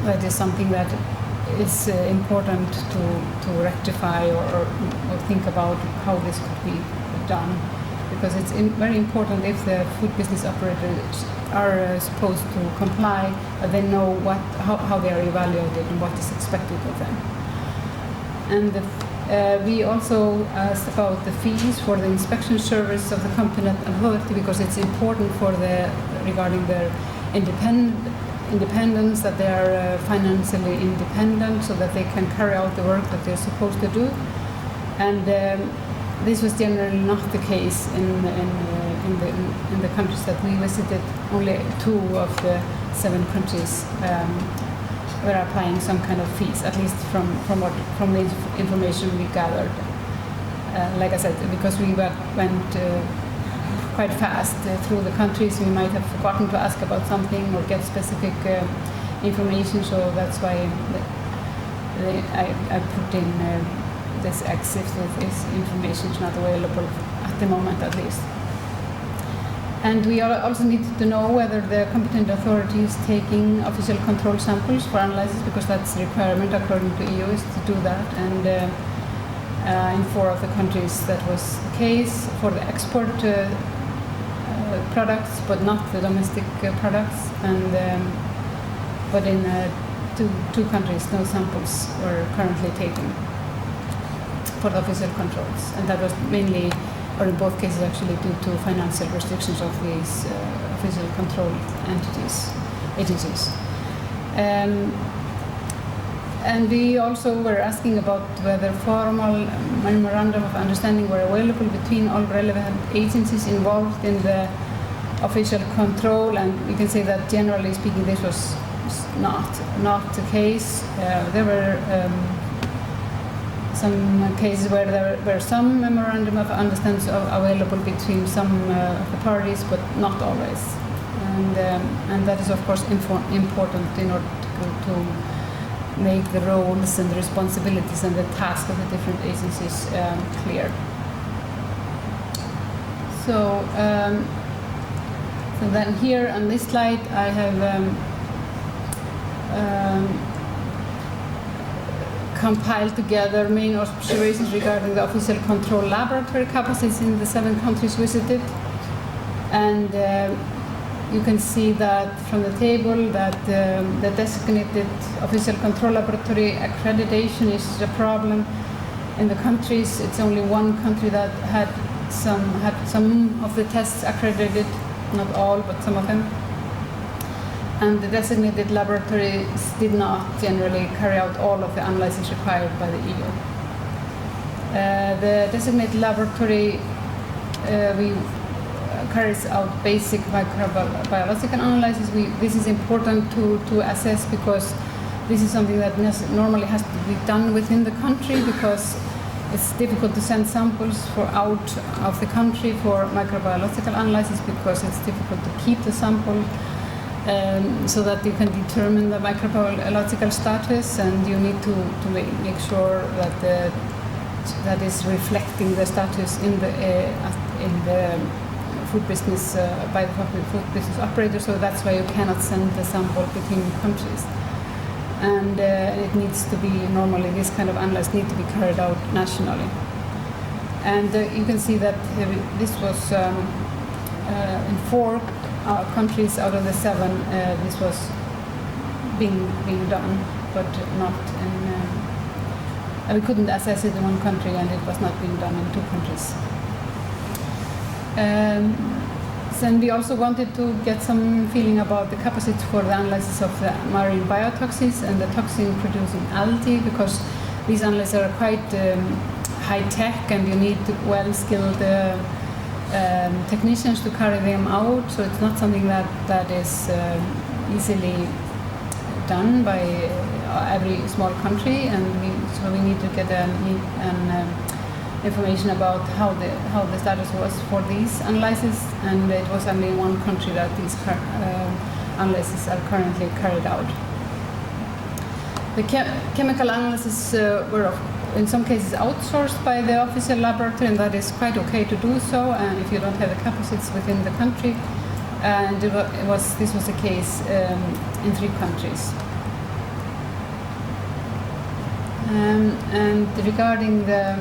that is something that is important to rectify or think about how this could be done, because it's very important if the food business operators are supposed to comply, they know how they are evaluated and what is expected of them. And we also asked about the fees for the inspection service of the competent authority, because it's important regarding their independence, that they are financially independent, so that they can carry out the work that they're supposed to do. And this was generally not the case in the countries that we visited. Only 2 of the 7 countries were applying some kind of fees, at least from the information we gathered. Like I said, because we went quite fast through the countries, we might have forgotten to ask about something or get specific information, so that's why I put in this X if this information is not available at the moment, at least. And we also need to know whether the competent authority is taking official control samples for analysis, because that's a requirement according to EU is to do that. And in 4 of the countries that was the case for the export products, but not the domestic products. And but in two countries, no samples were currently taken for the official controls, and that was mainly, or in both cases actually, due to financial restrictions of these official control agencies. And we also were asking about whether formal memorandum of understanding were available between all relevant agencies involved in the official control, and we can say that generally speaking this was not the case. There were some cases where there were some memorandum of understanding available between some of the parties, but not always. And that is of course important in order to make the roles and the responsibilities and the tasks of the different agencies clear. So then here on this slide I have compiled together main observations regarding the official control laboratory capacities in the 7 countries visited. And you can see that from the table that the designated official control laboratory accreditation is a problem in the countries. It's only 1 country that had some of the tests accredited, not all, but some of them. And the designated laboratories did not generally carry out all of the analysis required by the EU. The designated laboratory carries out basic microbiological analysis. This is important to assess, because this is something that normally has to be done within the country, because it's difficult to send samples out of the country for microbiological analysis, because it's difficult to keep the sample so that you can determine the microbiological status, and you need to make sure that that is reflecting the status in the food business by the food business operator. So that's why you cannot send the sample between countries, and it needs to be normally this kind of analysis need to be carried out nationally. And you can see that this was in 4 countries out of the 7. This was being done, but not in. We couldn't assess it in 1 country, and it was not being done in 2 countries. Then we also wanted to get some feeling about the capacity for the analysis of the marine biotoxins and the toxin-producing algae, because these analyses are quite high-tech, and you need well-skilled technicians to carry them out. So it's not something that is easily done by every small country, and so we need to get information about how the status was for these analyses, and it was only in 1 country that these analyses are currently carried out. The chemical analysis were in some cases outsourced by the official laboratory, and that is quite okay to do so, and if you don't have the capacities within the country. And this was the case in 3 countries. And regarding the,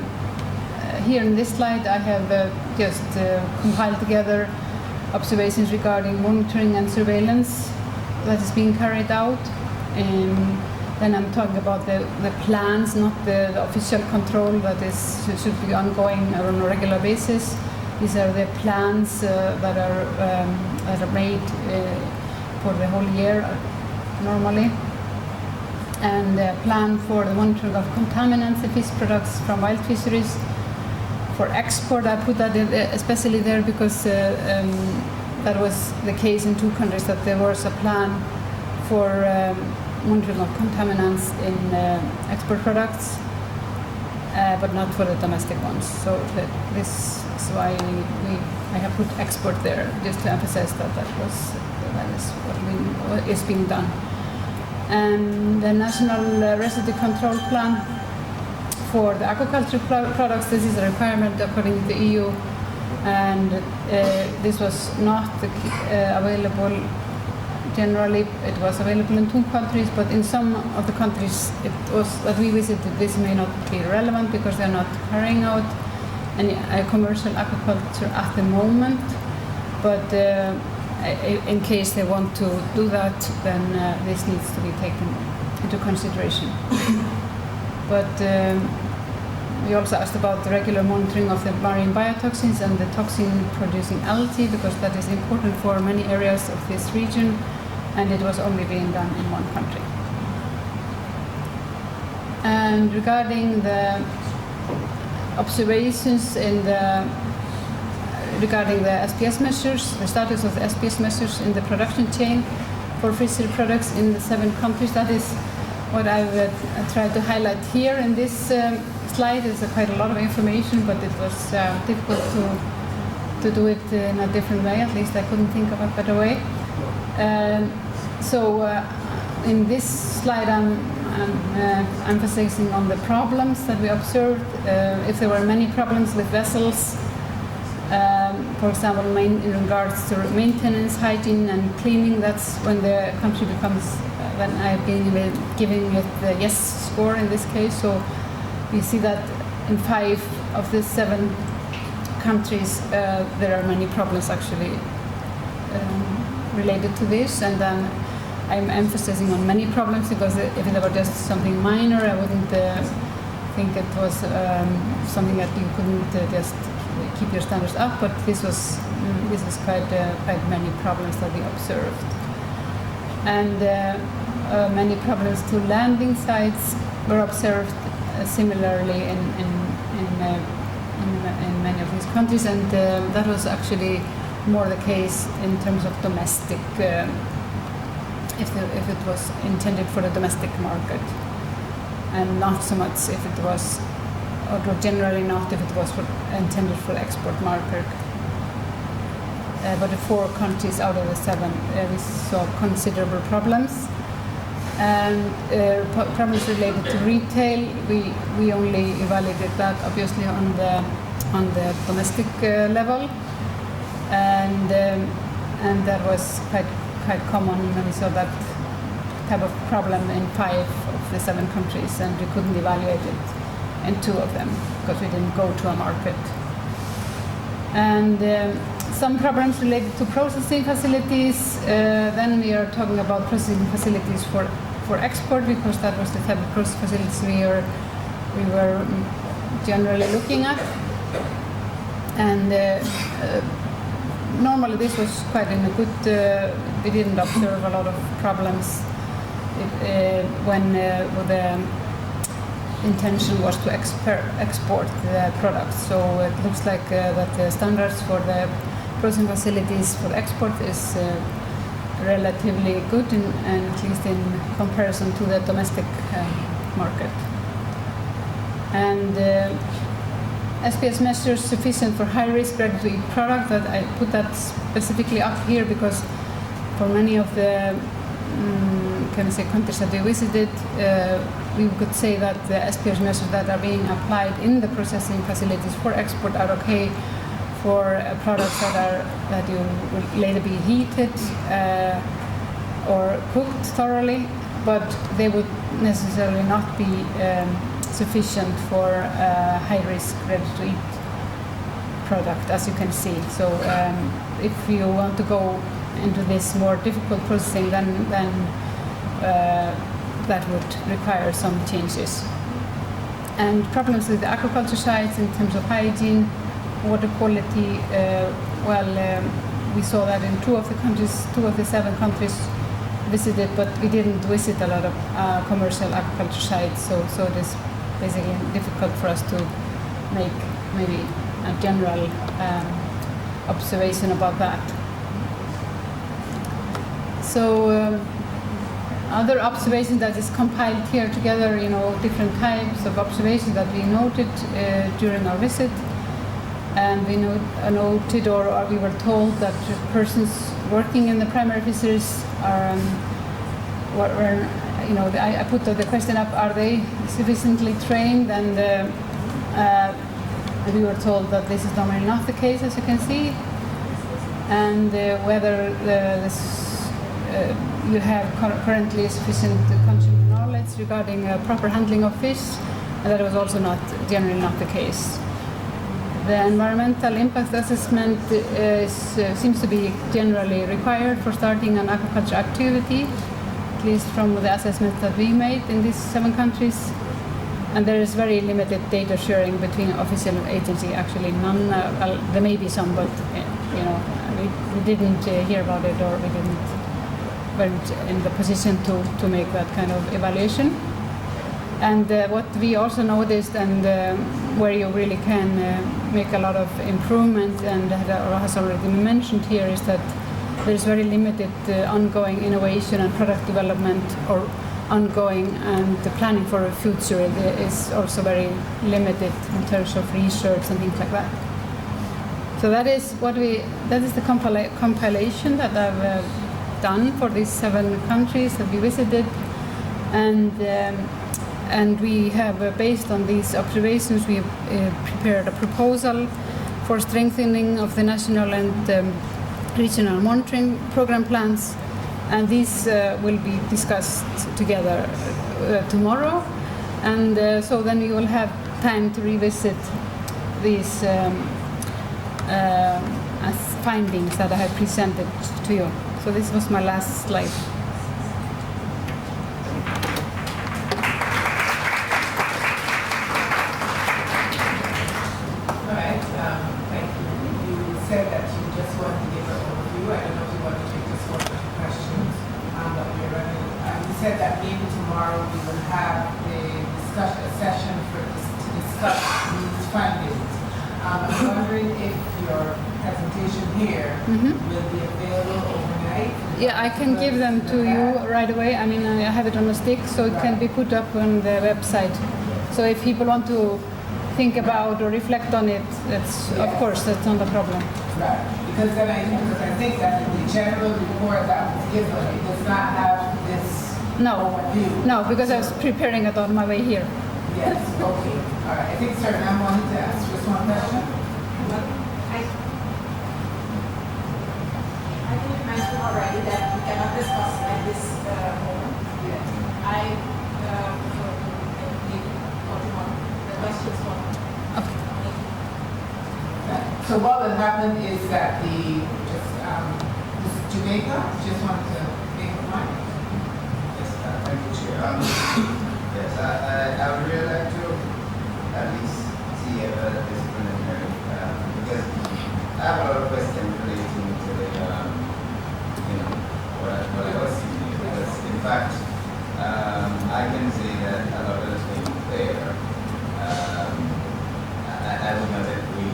here in this slide, I have just compiled together observations regarding monitoring and surveillance that is being carried out. Then I'm talking about the plans, not the official control that should be ongoing on a regular basis. These are the plans that are made for the whole year normally. And the plan for the monitoring of contaminants and fish products from wild fisheries. For export, I put that in, especially there because that was the case in 2 countries, that there was a plan for monitoring of contaminants in export products, but not for the domestic ones. So this is why I have put export there, just to emphasize that that is what is being done. And the National Residue Control Plan for the aquaculture products, this is a requirement according to the EU, and this was not available. Generally, it was available in 2 countries, but in some of the countries that we visited, this may not be relevant because they're not carrying out any commercial aquaculture at the moment. But in case they want to do that, then this needs to be taken into consideration. But we also asked about the regular monitoring of the marine biotoxins and the toxin-producing algae, because that is important for many areas of this region, and it was only being done in 1 country. And regarding the observations regarding the SPS measures, the status of the SPS measures in the production chain for fishery products in the 7 countries, that is what I've tried to highlight here in this slide. Is quite a lot of information, but it was difficult to do it in a different way. At least I couldn't think of a better way. So in this slide, I'm emphasizing on the problems that we observed. If there were many problems with vessels, for example, in regards to maintenance, hygiene, and cleaning, that's when the country becomes, when I've been giving it the yes score in this case. So we see that in 5 of the 7 countries, there are many problems actually related to this, and then I'm emphasizing on many problems because if it were just something minor, I wouldn't think it was something that you couldn't just keep your standards up. But this is quite many problems that we observed, and many problems to landing sites were observed similarly in many of these countries, and that was actually more the case in terms of domestic, if it was intended for the domestic market, and not so much if it was, or generally not if it was intended for the export market. But the 4 countries out of the 7, we saw considerable problems. And problems related to retail, we only evaluated that obviously on the domestic level, and that was quite common when we saw that type of problem in 5 of the 7 countries, and we couldn't evaluate it in 2 of them because we didn't go to a market. And some problems related to processing facilities. Then we are talking about processing facilities for export, because that was the type of processing facilities we were generally looking at. And normally this was quite in a good, we didn't observe a lot of problems when the intention was to export the products. So it looks like that the standards for the processing facilities for export is relatively good, and at least in comparison to the domestic market. And SPS measures sufficient for high-risk ready-to-eat product, that I put that specifically up here because for many of the countries that we visited, we could say that the SPS measures that are being applied in the processing facilities for export are okay for products that you will later be heated or cooked thoroughly, but they would necessarily not be sufficient for high-risk, ready-to-eat product, as you can see. So if you want to go into this more difficult processing, then that would require some changes. And problems with the aquaculture sites in terms of hygiene, water quality, we saw that in two of the 7 countries visited, but we didn't visit a lot of commercial aquaculture sites, so it is basically difficult for us to make maybe a general observation about that. So other observations that is compiled here together, different types of observations that we noted during our visit. And we noted, or we were told, that persons working in the primary fisheries are, I put the question up: are they sufficiently trained? And we were told that this is normally not the case, as you can see, and whether you have currently sufficient consumer knowledge regarding proper handling of fish, and that was also generally not the case. The environmental impact assessment seems to be generally required for starting an aquaculture activity, at least from the assessments that we made in these 7 countries. And there is very limited data sharing between official agencies. Actually, none. There may be some, but we didn't hear about it, or we weren't in the position to make that kind of evaluation. And what we also noticed, and where you really can make a lot of improvement, and has already been mentioned here, is that there is very limited ongoing innovation and product development, or ongoing, and the planning for the future is also very limited in terms of research and things like that. So that is the compilation that I've done for these 7 countries that we visited, and we have, based on these observations, we have prepared a proposal for strengthening of the national and regional monitoring program plans, and these will be discussed together tomorrow. And so then you will have time to revisit these findings that I have presented to you. So this was my last slide. Yeah, I can give them to you right away. I mean, I have it on a stick, so it can be put up on the website. So if people want to think about or reflect on it, of course, that's not a problem. Right, because then I think that the general report that was given, it does not have this overview. No, because I was preparing it on my way here. Yes, okay. All right, I think Suriname wanted to ask just one question. I think you mentioned already that we cannot discuss at this moment. Yes. Maybe the questions for. Okay. So what will happen is that Jamaica just wanted to make a point. Yes, thank you, Chair. Yes, I would really like to at least see a disciplinary, because I have a lot of questions relating to the, what I was seeing, because in fact, I can say that a lot of the things there, I would not agree.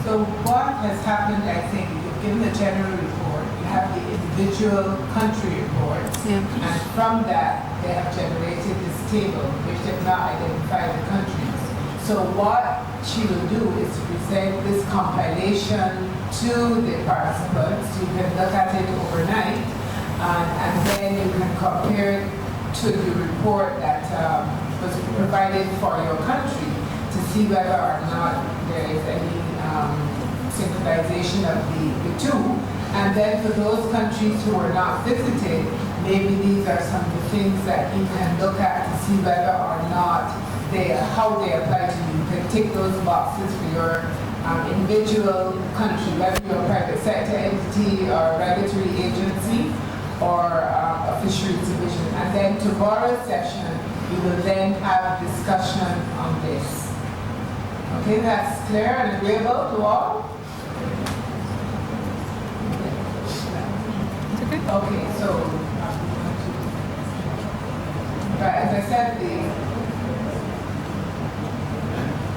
So what has happened, I think, you've given the general report, you have the individual country reports, Yeah. and from that, they have generated this table, which have not identified the countries. So what she will do is to present this compilation to the participants. You can look at it overnight, and then you can compare it to the report that was provided for your country to see whether or not there is any synchronization of the two. And then for those countries who are not visited, maybe these are some of the things that you can look at to see whether or not how they apply to you. You can tick those boxes for your individual country, whether you're a private sector entity or a regulatory agency or a fisheries division. And then tomorrow's session, we will then have a discussion on this. Okay, that's clear and agreeable to all? Okay, so, as I said,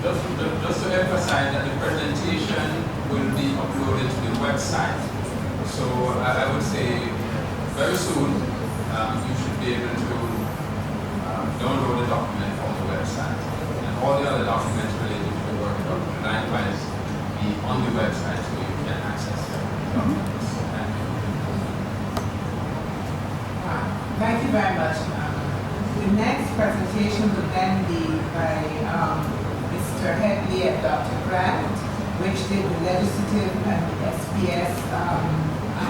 just to emphasize that the presentation will be uploaded to the website. So I would say very soon you should be able to download the document from the website. And all the other documents related to the workshop will likewise be on the website so you can access them. Thank you very much. The next presentation will then be by Mr. Hedley and Dr. Grant, which did the legislative and SPS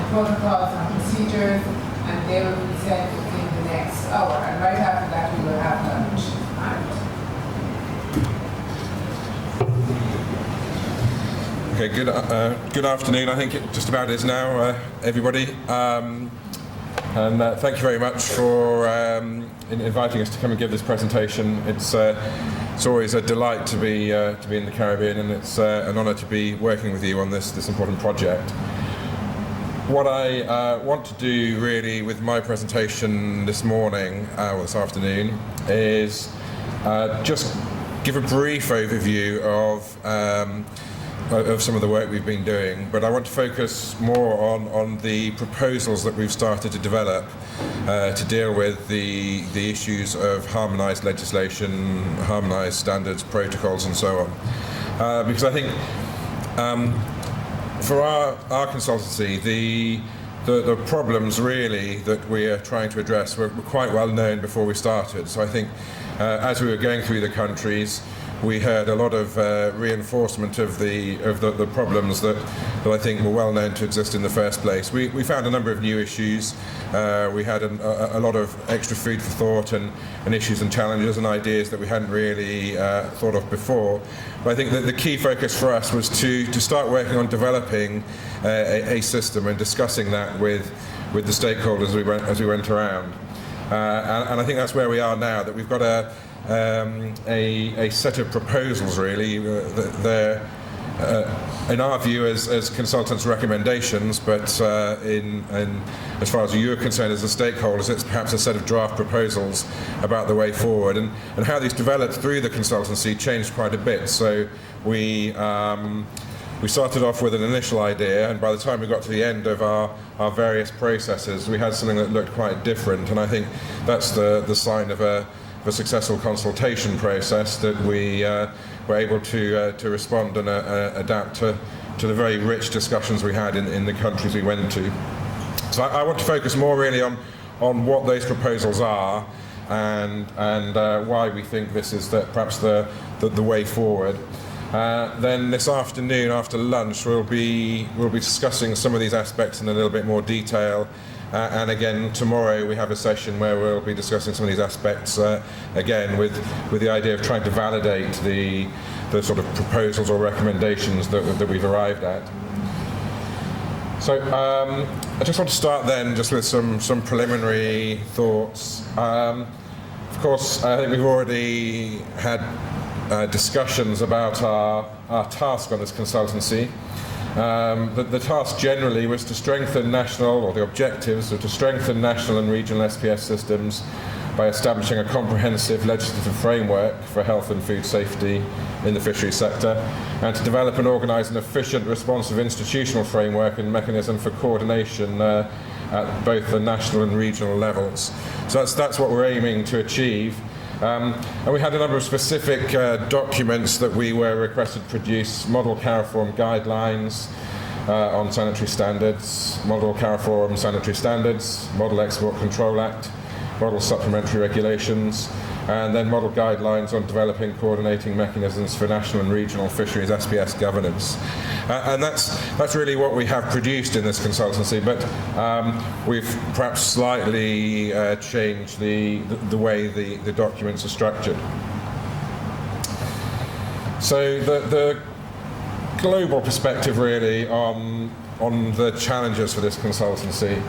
protocols and procedures, and they will present in the next hour. And right after that, we will have lunch. Okay, good afternoon. I think it just about is now, everybody. And thank you very much for inviting us to come and give this presentation. It's always a delight to be in the Caribbean, and it's an honour to be working with you on this important project. What I want to do really with my presentation this morning, or this afternoon, is just give a brief overview of some of the work we've been doing, but I want to focus more on the proposals that we've started to develop to deal with the issues of harmonised legislation, harmonised standards, protocols and so on. Because I think for our consultancy, the problems really that we are trying to address were quite well known before we started. So I think as we were going through the countries, we heard a lot of reinforcement of the problems that I think were well known to exist in the first place. We found a number of new issues. We had a lot of extra food for thought and issues and challenges and ideas that we hadn't really thought of before. But I think that the key focus for us was to start working on developing a system and discussing that with the stakeholders as we went around. And I think that's where we are now, that we've got a set of proposals really. They're in our view as consultants' recommendations, but as far as you're concerned as the stakeholders, it's perhaps a set of draft proposals about the way forward. And how these developed through the consultancy changed quite a bit. So we started off with an initial idea, and by the time we got to the end of our various processes, we had something that looked quite different. And I think that's the sign of a successful consultation process, that we were able to respond and adapt to the very rich discussions we had in the countries we went to. So I want to focus more really on what those proposals are and why we think this is perhaps the way forward. Then this afternoon after lunch we'll be discussing some of these aspects in a little bit more detail. And again, tomorrow we have a session where we'll be discussing some of these aspects again with the idea of trying to validate the sort of proposals or recommendations that we've arrived at. So I just want to start then just with some preliminary thoughts. Of course, I think we've already had discussions about our task on this consultancy. The task generally was to strengthen national, or the objectives were to strengthen national and regional SPS systems by establishing a comprehensive legislative framework for health and food safety in the fisheries sector, and to develop and organise an efficient, responsive institutional framework and mechanism for coordination at both the national and regional levels. So that's what we're aiming to achieve. And we had a number of specific documents that we were requested to produce: model CARIFORM guidelines on sanitary standards, model CARIFORM sanitary standards, model Export Control Act, model supplementary regulations, and then model guidelines on developing coordinating mechanisms for national and regional fisheries SPS governance. And that's really what we have produced in this consultancy, but we've perhaps slightly changed the way the documents are structured. So the global perspective really on the challenges for this consultancy.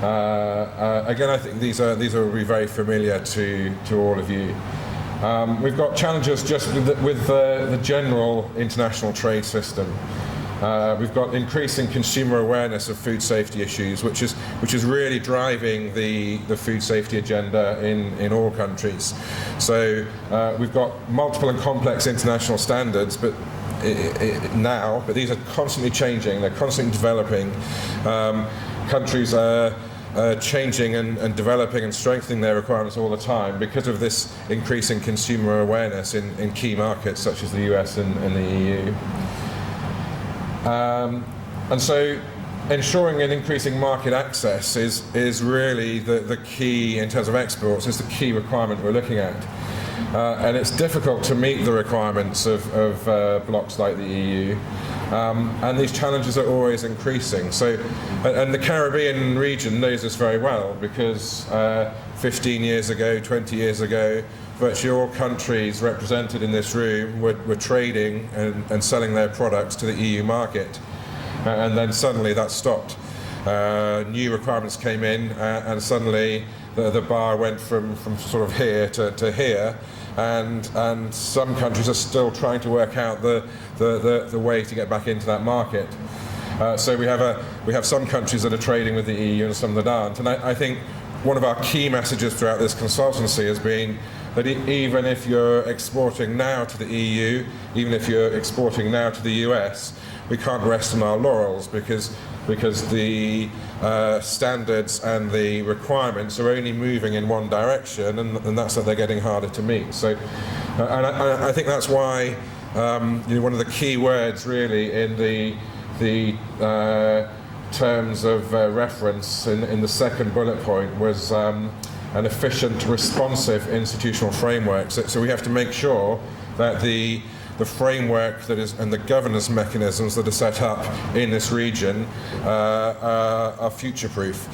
Again, I think these will be very familiar to all of you. We've got challenges just with the general international trade system. We've got increasing consumer awareness of food safety issues, which is really driving the food safety agenda in all countries. So we've got multiple and complex international standards, but these are constantly changing. They're constantly developing. Countries are changing and developing and strengthening their requirements all the time because of this increasing consumer awareness in key markets such as the US and the EU. And so ensuring an increasing market access is really the key, in terms of exports, is the key requirement we're looking at. And it's difficult to meet the requirements of blocs like the EU. And these challenges are always increasing. So, and the Caribbean region knows this very well, because 15 years ago, 20 years ago, virtually all countries represented in this room were trading and selling their products to the EU market. And then suddenly that stopped. New requirements came in, and suddenly the bar went from sort of here to here. And some countries are still trying to work out the way to get back into that market. So we have some countries that are trading with the EU and some that aren't. And I think one of our key messages throughout this consultancy has been that even if you're exporting now to the EU, even if you're exporting now to the US, we can't rest on our laurels, because the standards and the requirements are only moving in one direction, and that's that they're getting harder to meet. So, and I think that's why one of the key words really in the terms of reference in the second bullet point was an efficient, responsive institutional framework. So we have to make sure that the framework that is, and the governance mechanisms that are set up in this region are future-proof.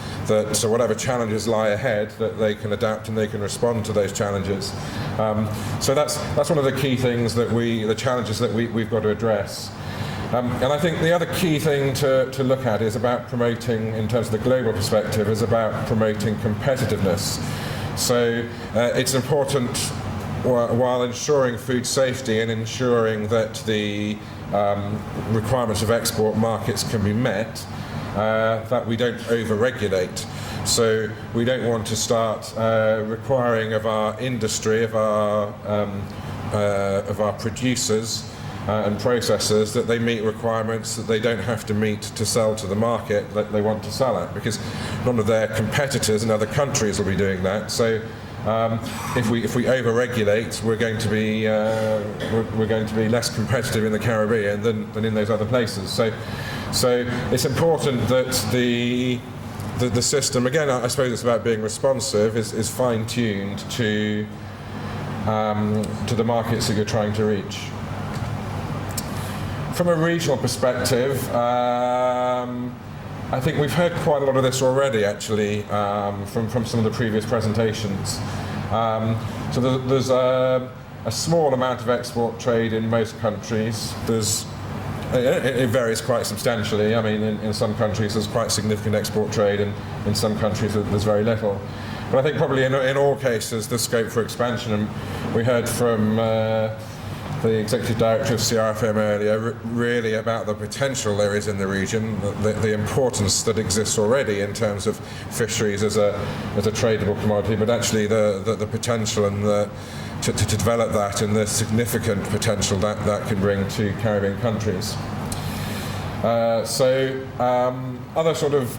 So whatever challenges lie ahead, that they can adapt and they can respond to those challenges. So that's one of the key things the challenges that we've got to address. And I think the other key thing to look at is about promoting, in terms of the global perspective, is about promoting competitiveness. So it's important, while ensuring food safety and ensuring that the requirements of export markets can be met, that we don't over-regulate. So we don't want to start requiring of our industry, of our producers and processors, that they meet requirements that they don't have to meet to sell to the market that they want to sell at, because none of their competitors in other countries will be doing that. So if we over-regulate, we're going to be less competitive in the Caribbean than in those other places. So it's important that the system, again, I suppose it's about being responsive, is fine-tuned to the markets that you're trying to reach. From a regional perspective, I think we've heard quite a lot of this already, actually, from some of the previous presentations. So there's a small amount of export trade in most countries. It varies quite substantially. I mean, in some countries there's quite significant export trade, and in some countries there's very little. But I think probably in all cases there's scope for expansion. And we heard from the Executive Director of CRFM earlier, really about the potential there is in the region, the importance that exists already in terms of fisheries as a tradable commodity, but actually the potential and to develop that, and the significant potential that can bring to Caribbean countries. Other sort of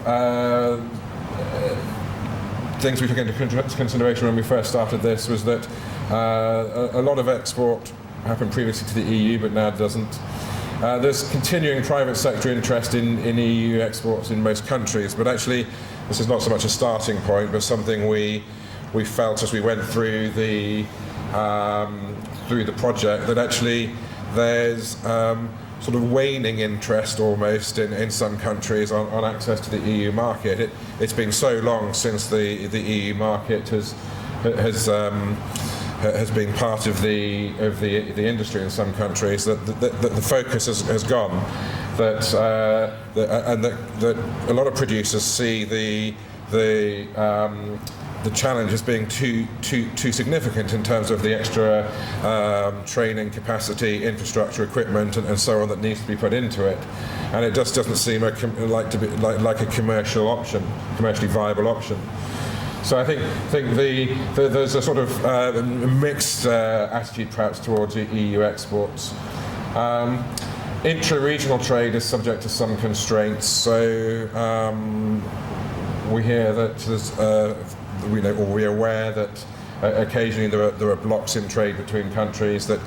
things we took into consideration when we first started this was that a lot of export happened previously to the EU, but now it doesn't. There's continuing private sector interest in EU exports in most countries, but actually this is not so much a starting point, but something we we felt as we went through the project that actually there's sort of waning interest almost in some countries on access to the EU market. It's been so long since the EU market has been part of the industry in some countries that the focus has gone. That a lot of producers see the challenge as being too significant in terms of the extra training capacity, infrastructure, equipment, and so on that needs to be put into it, and it just doesn't seem like a commercially viable option. So I think there's a sort of mixed attitude perhaps towards EU exports. Intra-regional trade is subject to some constraints. So we hear that there's, we're aware that occasionally there are blocks in trade between countries, that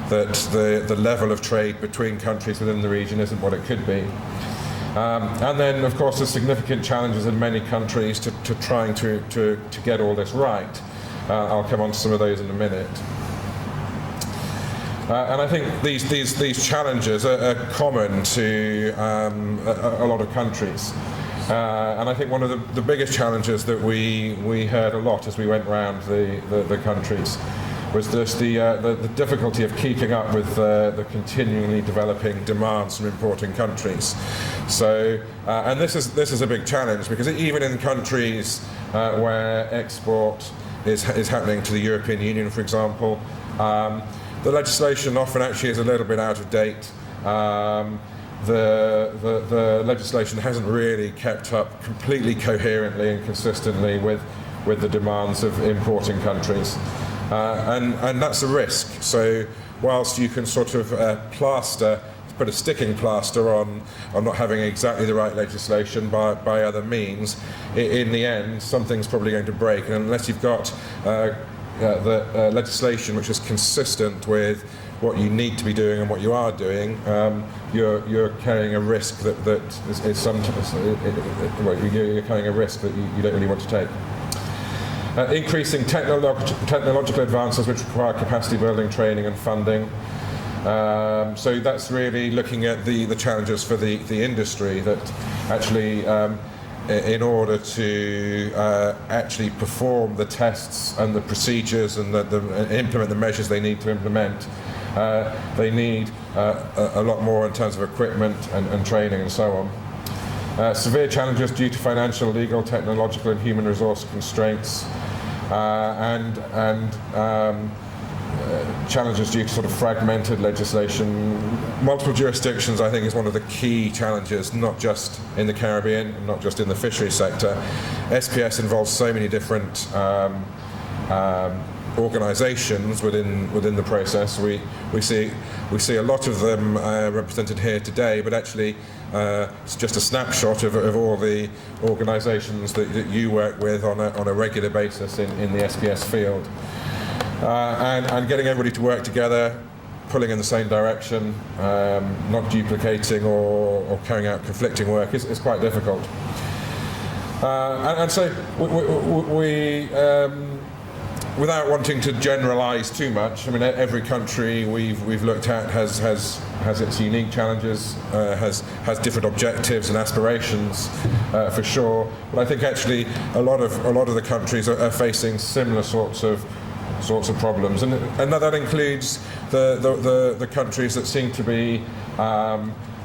the level of trade between countries within the region isn't what it could be. And then, of course, there's significant challenges in many countries to trying to get all this right. I'll come on to some of those in a minute. And I think these challenges are common to a lot of countries. And I think one of the biggest challenges that we heard a lot as we went around the countries was just the difficulty of keeping up with the continually developing demands from importing countries. So, and this is a big challenge, because even in countries where export is happening to the European Union, for example, the legislation often actually is a little bit out of date. The legislation hasn't really kept up completely coherently and consistently with the demands of importing countries. And that's a risk. So whilst you can sort of put a sticking plaster on not having exactly the right legislation by other means, in the end something's probably going to break. And unless you've got the legislation which is consistent with what you need to be doing and what you are doing, you're carrying a risk that is sometimes you're carrying a risk that you don't really want to take. Increasing technological advances which require capacity building, training and funding. So that's really looking at the challenges for the industry, that actually in order to actually perform the tests and the procedures and implement the measures they need to implement, they need a lot more in terms of equipment and training and so on. Severe challenges due to financial, legal, technological and human resource constraints, and challenges due to sort of fragmented legislation. Multiple jurisdictions, I think, is one of the key challenges, not just in the Caribbean, not just in the fisheries sector. SPS involves so many different organisations within the process. We see a lot of them represented here today, but actually it's just a snapshot of all the organisations that you work with on a regular basis in the SPS field. And getting everybody to work together, pulling in the same direction, not duplicating or carrying out conflicting work is quite difficult. And so we without wanting to generalise too much, I mean, every country we've looked at has its unique challenges, has different objectives and aspirations, for sure. But I think actually a lot of the countries are facing similar sorts of problems, and that includes the countries that seem to be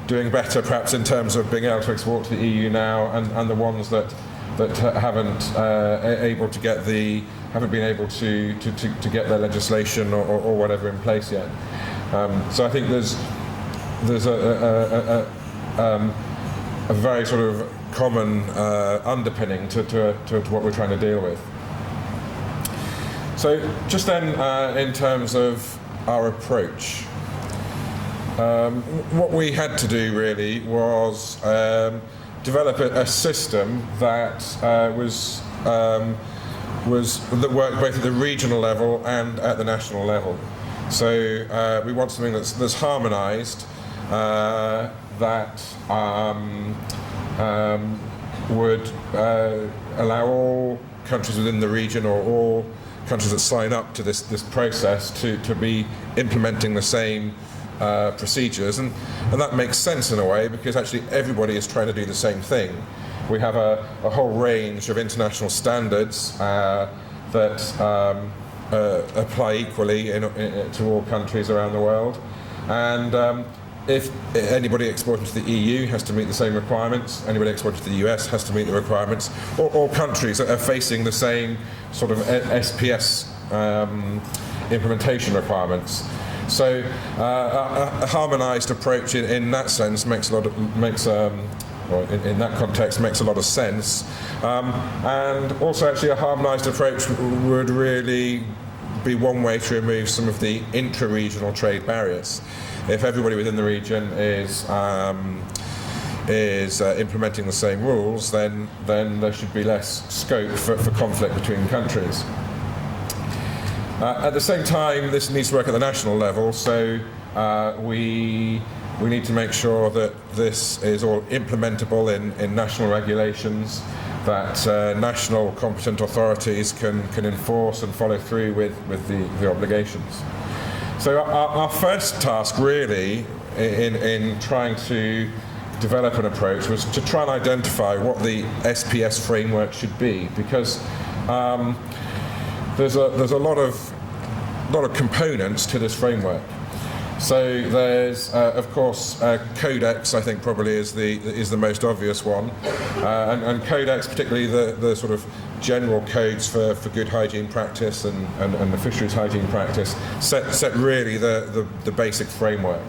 doing better, perhaps in terms of being able to export to the EU now, and the ones that haven't been able to get their legislation or whatever in place yet. So I think there's a very sort of common underpinning to what we're trying to deal with. So just then, in terms of our approach, what we had to do really was develop a system that that worked both at the regional level and at the national level. So we want something that's harmonised, that would allow all countries within the region, or all countries that sign up to this process, to be implementing the same procedures, and that makes sense in a way, because actually everybody is trying to do the same thing. We have a whole range of international standards that apply equally to all countries around the world, and if anybody exporting to the EU has to meet the same requirements, anybody exporting to the US has to meet the requirements, all countries are facing the same sort of SPS implementation requirements. So a harmonised approach in that sense in that context makes a lot of sense, and also actually a harmonised approach would really be one way to remove some of the intra-regional trade barriers. If everybody within the region is implementing the same rules, then there should be less scope for conflict between countries. At the same time, this needs to work at the national level, so we need to make sure that this is all implementable in national regulations, that national competent authorities can enforce and follow through with the obligations. So our first task really in trying to develop an approach was to try and identify what the SPS framework should be, because there's a lot of components to this framework. So there's, of course, Codex. I think probably is the most obvious one, and Codex, particularly the sort of general codes for good hygiene practice and the fisheries hygiene practice, set really the basic framework.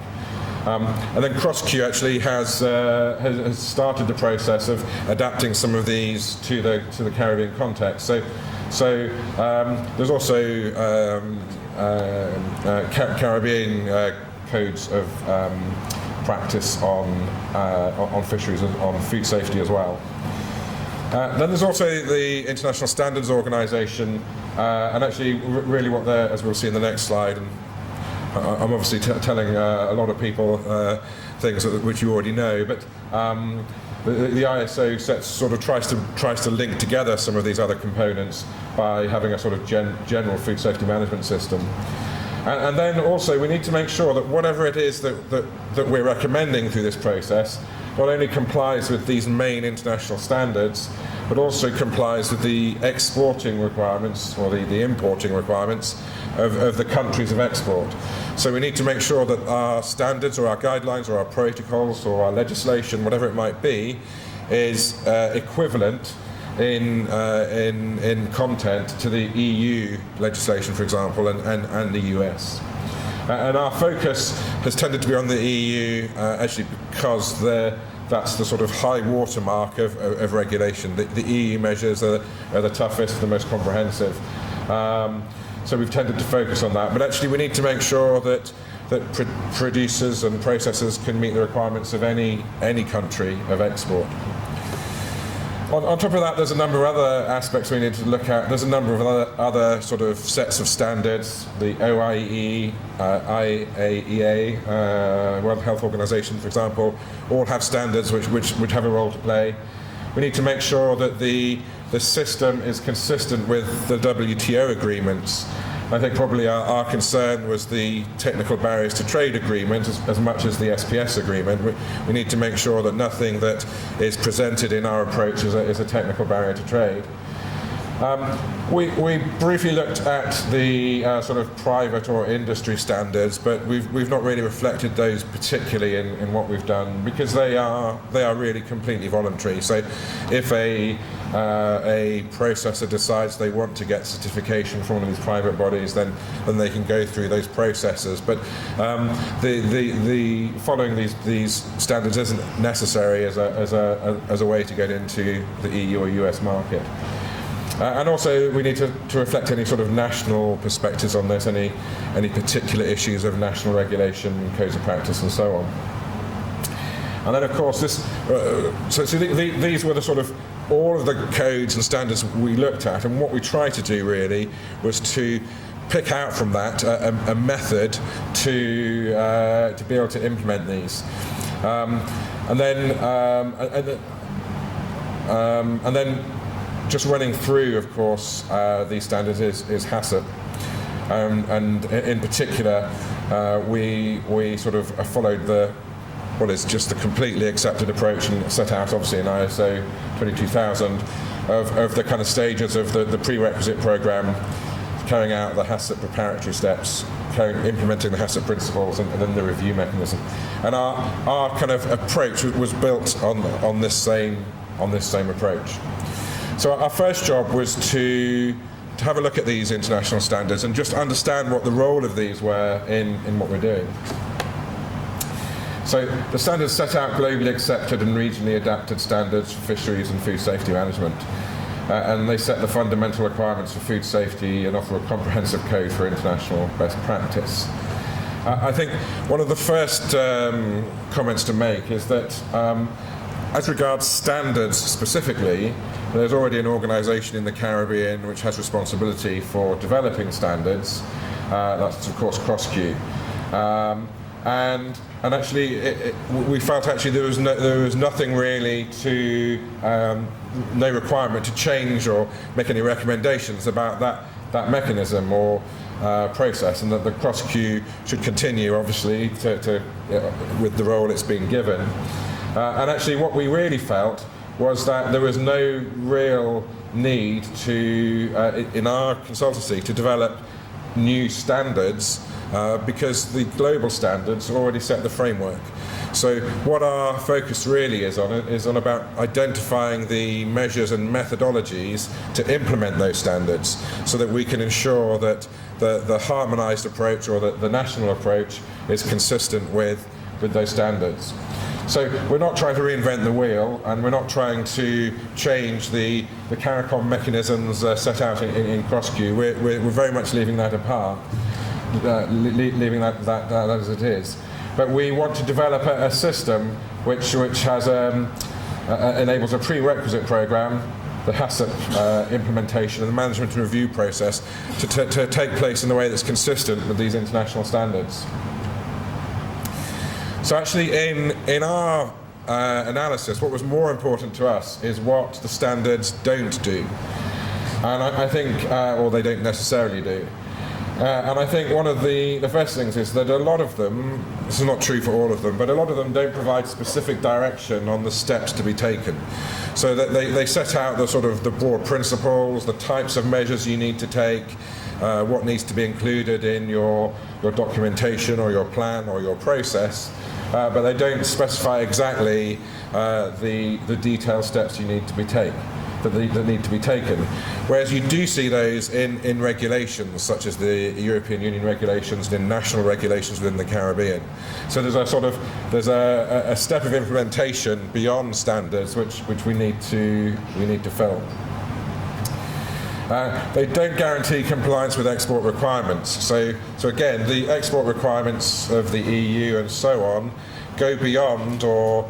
And then CrossQ actually has started the process of adapting some of these to the Caribbean context. So there's also Caribbean codes of practice on fisheries, on food safety as well. Then there's also the International Standards Organization, and actually really what they're, as we'll see in the next slide, and I'm obviously telling a lot of people things which you already know, but the ISO tries to link together some of these other components by having a sort of general food safety management system. And then also we need to make sure that whatever it is that we're recommending through this process not only complies with these main international standards, but also complies with the exporting requirements, or the importing requirements of the countries of export. So we need to make sure that our standards or our guidelines or our protocols or our legislation, whatever it might be, is equivalent in content to the EU legislation, for example, and the US. And our focus has tended to be on the EU, actually because that's the sort of high watermark of regulation. The EU measures are the toughest, the most comprehensive. So we've tended to focus on that. But actually we need to make sure that producers and processors can meet the requirements of any country of export. On top of that, there's a number of other aspects we need to look at. There's a number of other sort of sets of standards. The OIE, IAEA, World Health Organization, for example, all have standards which have a role to play. We need to make sure that the system is consistent with the WTO agreements. I think probably our concern was the technical barriers to trade agreement as much as the SPS agreement. We need to make sure that nothing that is presented in our approach is a technical barrier to trade. We briefly looked at the sort of private or industry standards, but we've not really reflected those particularly in what we've done, because they are really completely voluntary. So if a processor decides they want to get certification from one of these private bodies, then they can go through those processes. But the following these standards isn't necessary as a way to get into the EU or US market. And also we need to reflect any sort of national perspectives on this, any particular issues of national regulation, codes of practice and so on. And then of course these were the sort of all of the codes and standards we looked at, and what we tried to do really was to pick out from that a method to be able to implement these. And then just running through, of course, these standards is HACCP. And in particular, we sort of followed what is just the completely accepted approach and set out, obviously, in ISO 22000 of the kind of stages of the prerequisite program, carrying out the HACCP preparatory steps, implementing the HACCP principles, and then the review mechanism. And our kind of approach was built on this same approach. So our first job was to have a look at these international standards and just understand what the role of these were in what we're doing. So the standards set out globally accepted and regionally adapted standards for fisheries and food safety management. And they set the fundamental requirements for food safety and offer a comprehensive code for international best practice. I think one of the first comments to make is that as regards standards specifically, there's already an organisation in the Caribbean which has responsibility for developing standards. That's of course CrossQ. And actually, we felt actually there was nothing really to, no requirement to change or make any recommendations about that mechanism or process, and that the CrossQ should continue, obviously, with the role it's been given. And actually, what we really felt was that there was no real need to, in our consultancy, to develop new standards. Because the global standards already set the framework. So what our focus really is on about identifying the measures and methodologies to implement those standards, so that we can ensure that the harmonised approach or the national approach is consistent with those standards. So we're not trying to reinvent the wheel, and we're not trying to change the CARICOM mechanisms set out in CrossQ. We're very much leaving that apart. Leaving that as it is, but we want to develop a system which has enables a prerequisite program, the HACCP implementation, and the management and review process to take place in a way that's consistent with these international standards. So actually, in our analysis, what was more important to us is what the standards don't do, and I think, or they don't necessarily do. And I think one of the first things is that a lot of them, this is not true for all of them, but a lot of them don't provide specific direction on the steps to be taken. So that they set out the broad principles, the types of measures you need to take, what needs to be included in your documentation or your plan or your process, but they don't specify exactly the detailed steps you need to be taken. That need to be taken. Whereas you do see those in regulations, such as the European Union regulations and in national regulations within the Caribbean. So there's a step of implementation beyond standards which we need to fill. They don't guarantee compliance with export requirements. So again, the export requirements of the EU and so on go beyond or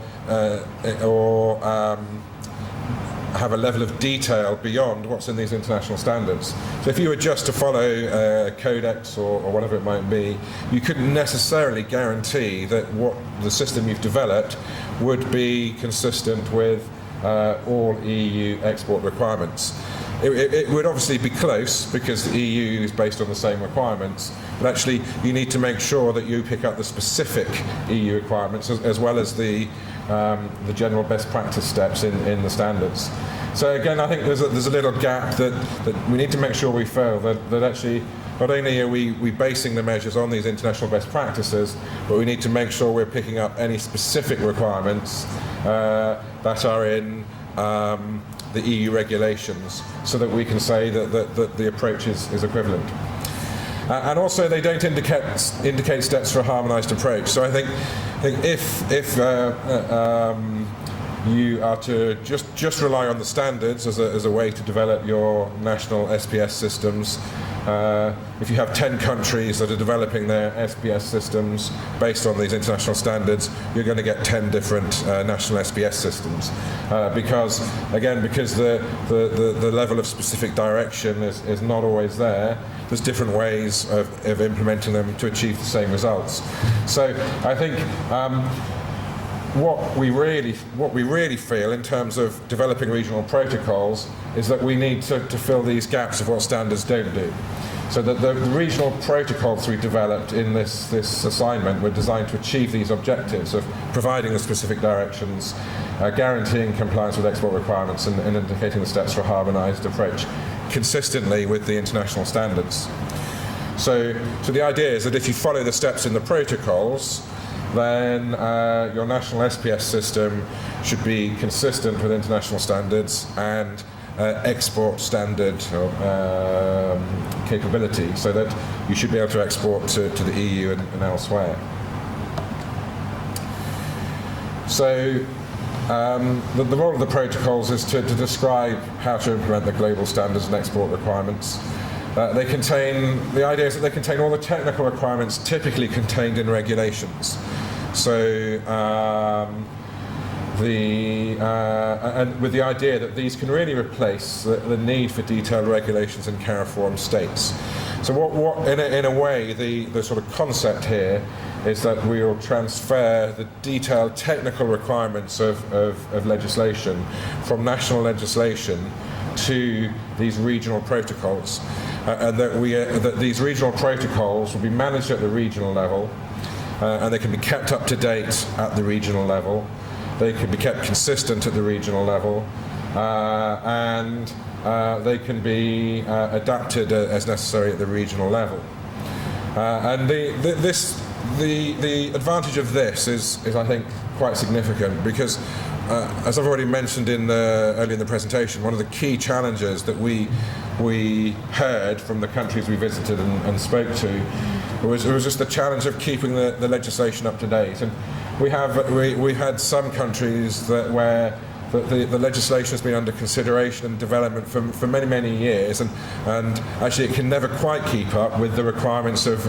have a level of detail beyond what's in these international standards. So if you were just to follow Codex or whatever it might be, you couldn't necessarily guarantee that what the system you've developed would be consistent with all EU export requirements. It would obviously be close because the EU is based on the same requirements, but actually you need to make sure that you pick up the specific EU requirements as well as the general best practice steps in the standards. So again, I think there's a little gap that we need to make sure we fill, that actually not only are we basing the measures on these international best practices, but we need to make sure we're picking up any specific requirements that are in the EU regulations, so that we can say that the approach is equivalent. And also, they don't indicate steps for a harmonised approach. So I think if you are to just rely on the standards as a way to develop your national SPS systems, if you have 10 countries that are developing their SPS systems based on these international standards, you're going to get 10 different national SPS systems, because the level of specific direction is not always there. There's different ways of implementing them to achieve the same results. So I think what we really feel in terms of developing regional protocols is that we need to fill these gaps of what standards don't do. So that the regional protocols we developed in this assignment were designed to achieve these objectives of providing the specific directions, guaranteeing compliance with export requirements, and indicating the steps for a harmonised approach consistently with the international standards. So the idea is that if you follow the steps in the protocols, then your national SPS system should be consistent with international standards and export standard capability, so that you should be able to export to the EU and elsewhere. So the role of the protocols is to describe how to implement the global standards and export requirements. The idea is that they contain all the technical requirements typically contained in regulations. So and with the idea that these can really replace the need for detailed regulations in CARIFORM states. So what in a way, the sort of concept here is that we will transfer the detailed technical requirements of legislation from national legislation to these regional protocols, and that these regional protocols will be managed at the regional level, and they can be kept up to date at the regional level. They can be kept consistent at the regional level, and they can be adapted as necessary at the regional level. And the advantage of this is I think quite significant, because as I've already mentioned earlier in the presentation, one of the key challenges that we heard from the countries we visited and spoke to was just the challenge of keeping the legislation up to date. And we've had some countries where the legislation has been under consideration and development for many years, and actually it can never quite keep up with the requirements of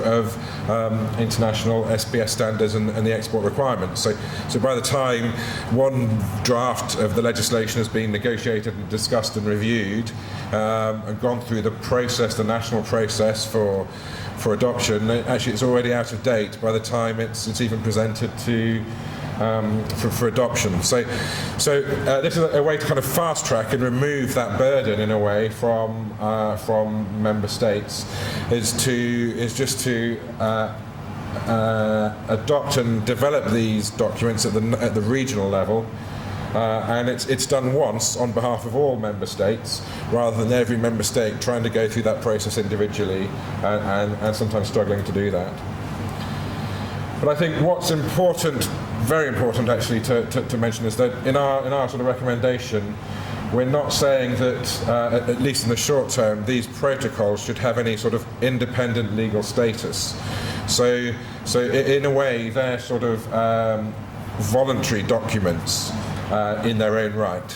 international SPS standards and the export requirements. So by the time one draft of the legislation has been negotiated and discussed and reviewed, and gone through the national process for adoption, actually it's already out of date by the time it's even presented to for adoption. So this is a way to kind of fast track and remove that burden in a way from member states, is just to adopt and develop these documents at the regional level. And it's done once on behalf of all member states, rather than every member state trying to go through that process individually and sometimes struggling to do that. But I think what's important, very important actually to mention, is that in our sort of recommendation, we're not saying that, at least in the short term, these protocols should have any sort of independent legal status. So in a way, they're sort of voluntary documents in their own right.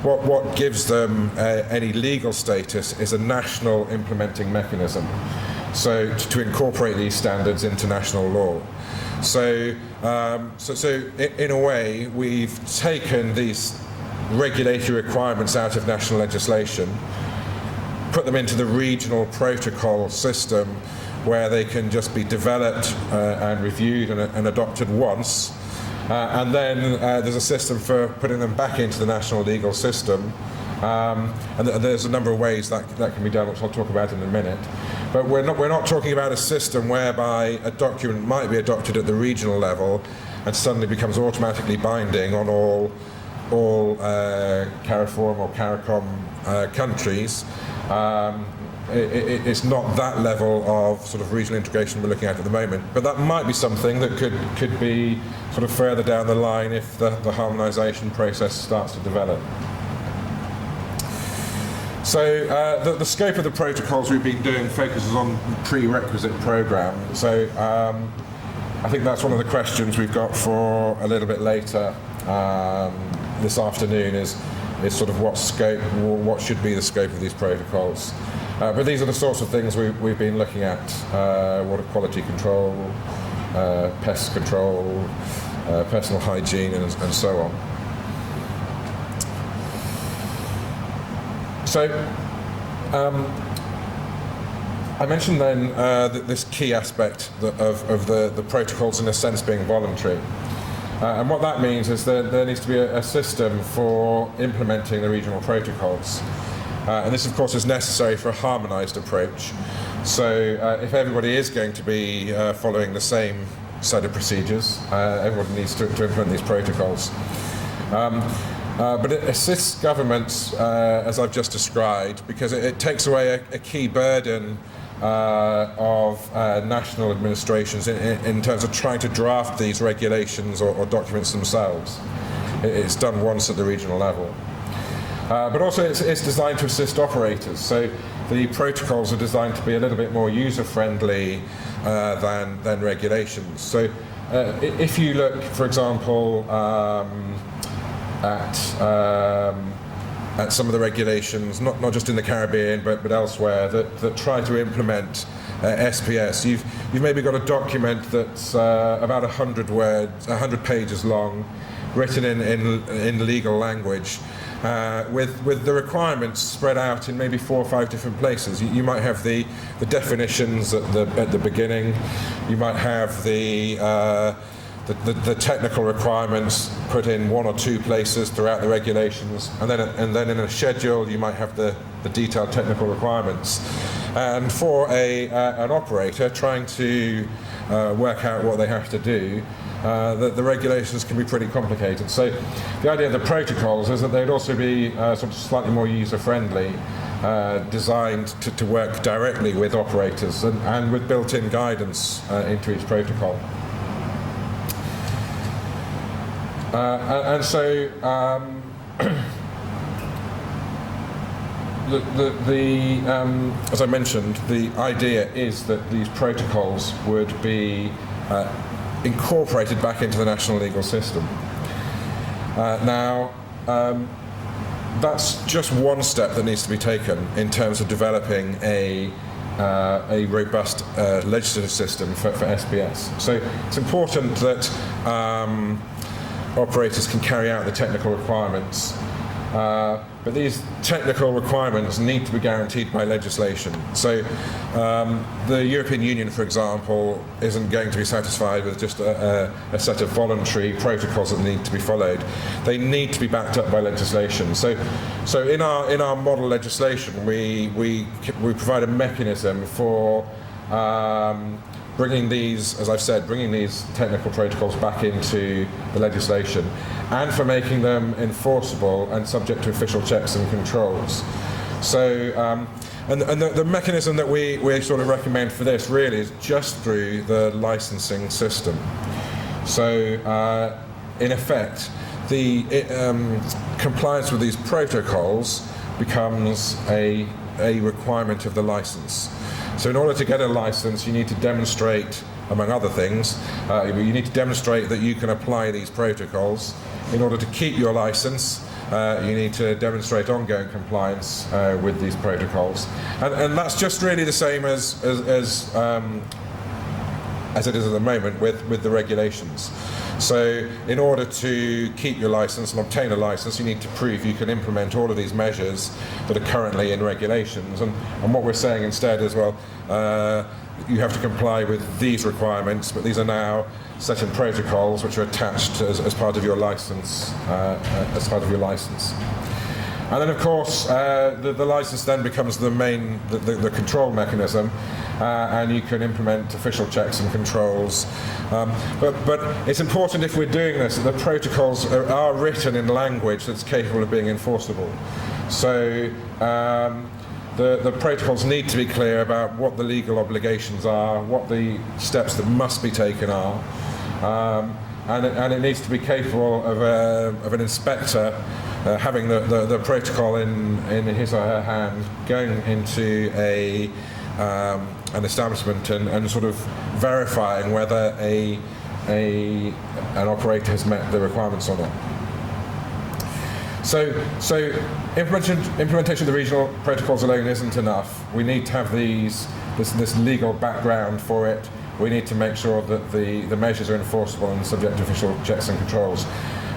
What gives them any legal status is a national implementing mechanism, so to incorporate these standards into national law. So in a way, we've taken these regulatory requirements out of national legislation, put them into the regional protocol system, where they can just be developed and reviewed and adopted once. And then there's a system for putting them back into the national legal system. And there's a number of ways that can be done, which I'll talk about in a minute. But we're not talking about a system whereby a document might be adopted at the regional level and suddenly becomes automatically binding on all CARIFORM or CARICOM countries. It's not that level of sort of regional integration we're looking at the moment, but that might be something that could be sort of further down the line if the harmonisation process starts to develop. So the scope of the protocols we've been doing focuses on the prerequisite programme. So I think that's one of the questions we've got for a little bit later this afternoon is sort of what should be the scope of these protocols. But these are the sorts of things we've been looking at: water quality control, pest control, personal hygiene, and so on. So I mentioned then this key aspect of the protocols, in a sense, being voluntary. And what that means is that there needs to be a system for implementing the regional protocols. And this, of course, is necessary for a harmonised approach. So if everybody is going to be following the same set of procedures, everyone needs to implement these protocols. But it assists governments, as I've just described, because it takes away a key burden of national administrations in terms of trying to draft these regulations or documents themselves. It's done once at the regional level. But also it's designed to assist operators. So the protocols are designed to be a little bit more user-friendly than regulations. So if you look, for example, at some of the regulations, not just in the Caribbean but elsewhere, that try to implement SPS. You've maybe got a document that's about 100 words, 100 pages long, written in legal language, with the requirements spread out in maybe 4 or 5 different places. You might have the definitions at the beginning. You might have the technical requirements put in 1 or 2 places throughout the regulations, and then in a schedule you might have the detailed technical requirements. And for an operator trying to work out what they have to do, the regulations can be pretty complicated. So the idea of the protocols is that they'd also be sort of slightly more user-friendly, designed to work directly with operators and with built-in guidance into each protocol. And so as I mentioned, the idea is that these protocols would be incorporated back into the national legal system. Now, that's just one step that needs to be taken in terms of developing a robust legislative system for SPS. So it's important that operators can carry out the technical requirements, but these technical requirements need to be guaranteed by legislation. So the European Union, for example, isn't going to be satisfied with just a set of voluntary protocols that need to be followed. They need to be backed up by legislation. So in our model legislation, we provide a mechanism for bringing these, as I've said, bringing these technical protocols back into the legislation, and for making them enforceable and subject to official checks and controls. So, and the mechanism that we sort of recommend for this really is just through the licensing system. So, in effect, the compliance with these protocols becomes a requirement of the license. So in order to get a license, you need to demonstrate, among other things, you need to demonstrate that you can apply these protocols. In order to keep your license, you need to demonstrate ongoing compliance with these protocols. And that's just really the same as it is at the moment with the regulations. So in order to keep your license and obtain a license, you need to prove you can implement all of these measures that are currently in regulations. And what we're saying instead is, well, you have to comply with these requirements, but these are now set in protocols which are attached as part of your license. And then, of course, the license then becomes the main, the control mechanism, and you can implement official checks and controls. But it's important, if we're doing this, that the protocols are written in language that's capable of being enforceable. So the protocols need to be clear about what the legal obligations are, what the steps that must be taken are, and it needs to be capable of an inspector having the protocol in his or her hand, going into an establishment and sort of verifying whether an operator has met the requirements or not. So implementation of the regional protocols alone isn't enough. We need to have this legal background for it. We need to make sure that the measures are enforceable and subject to official checks and controls.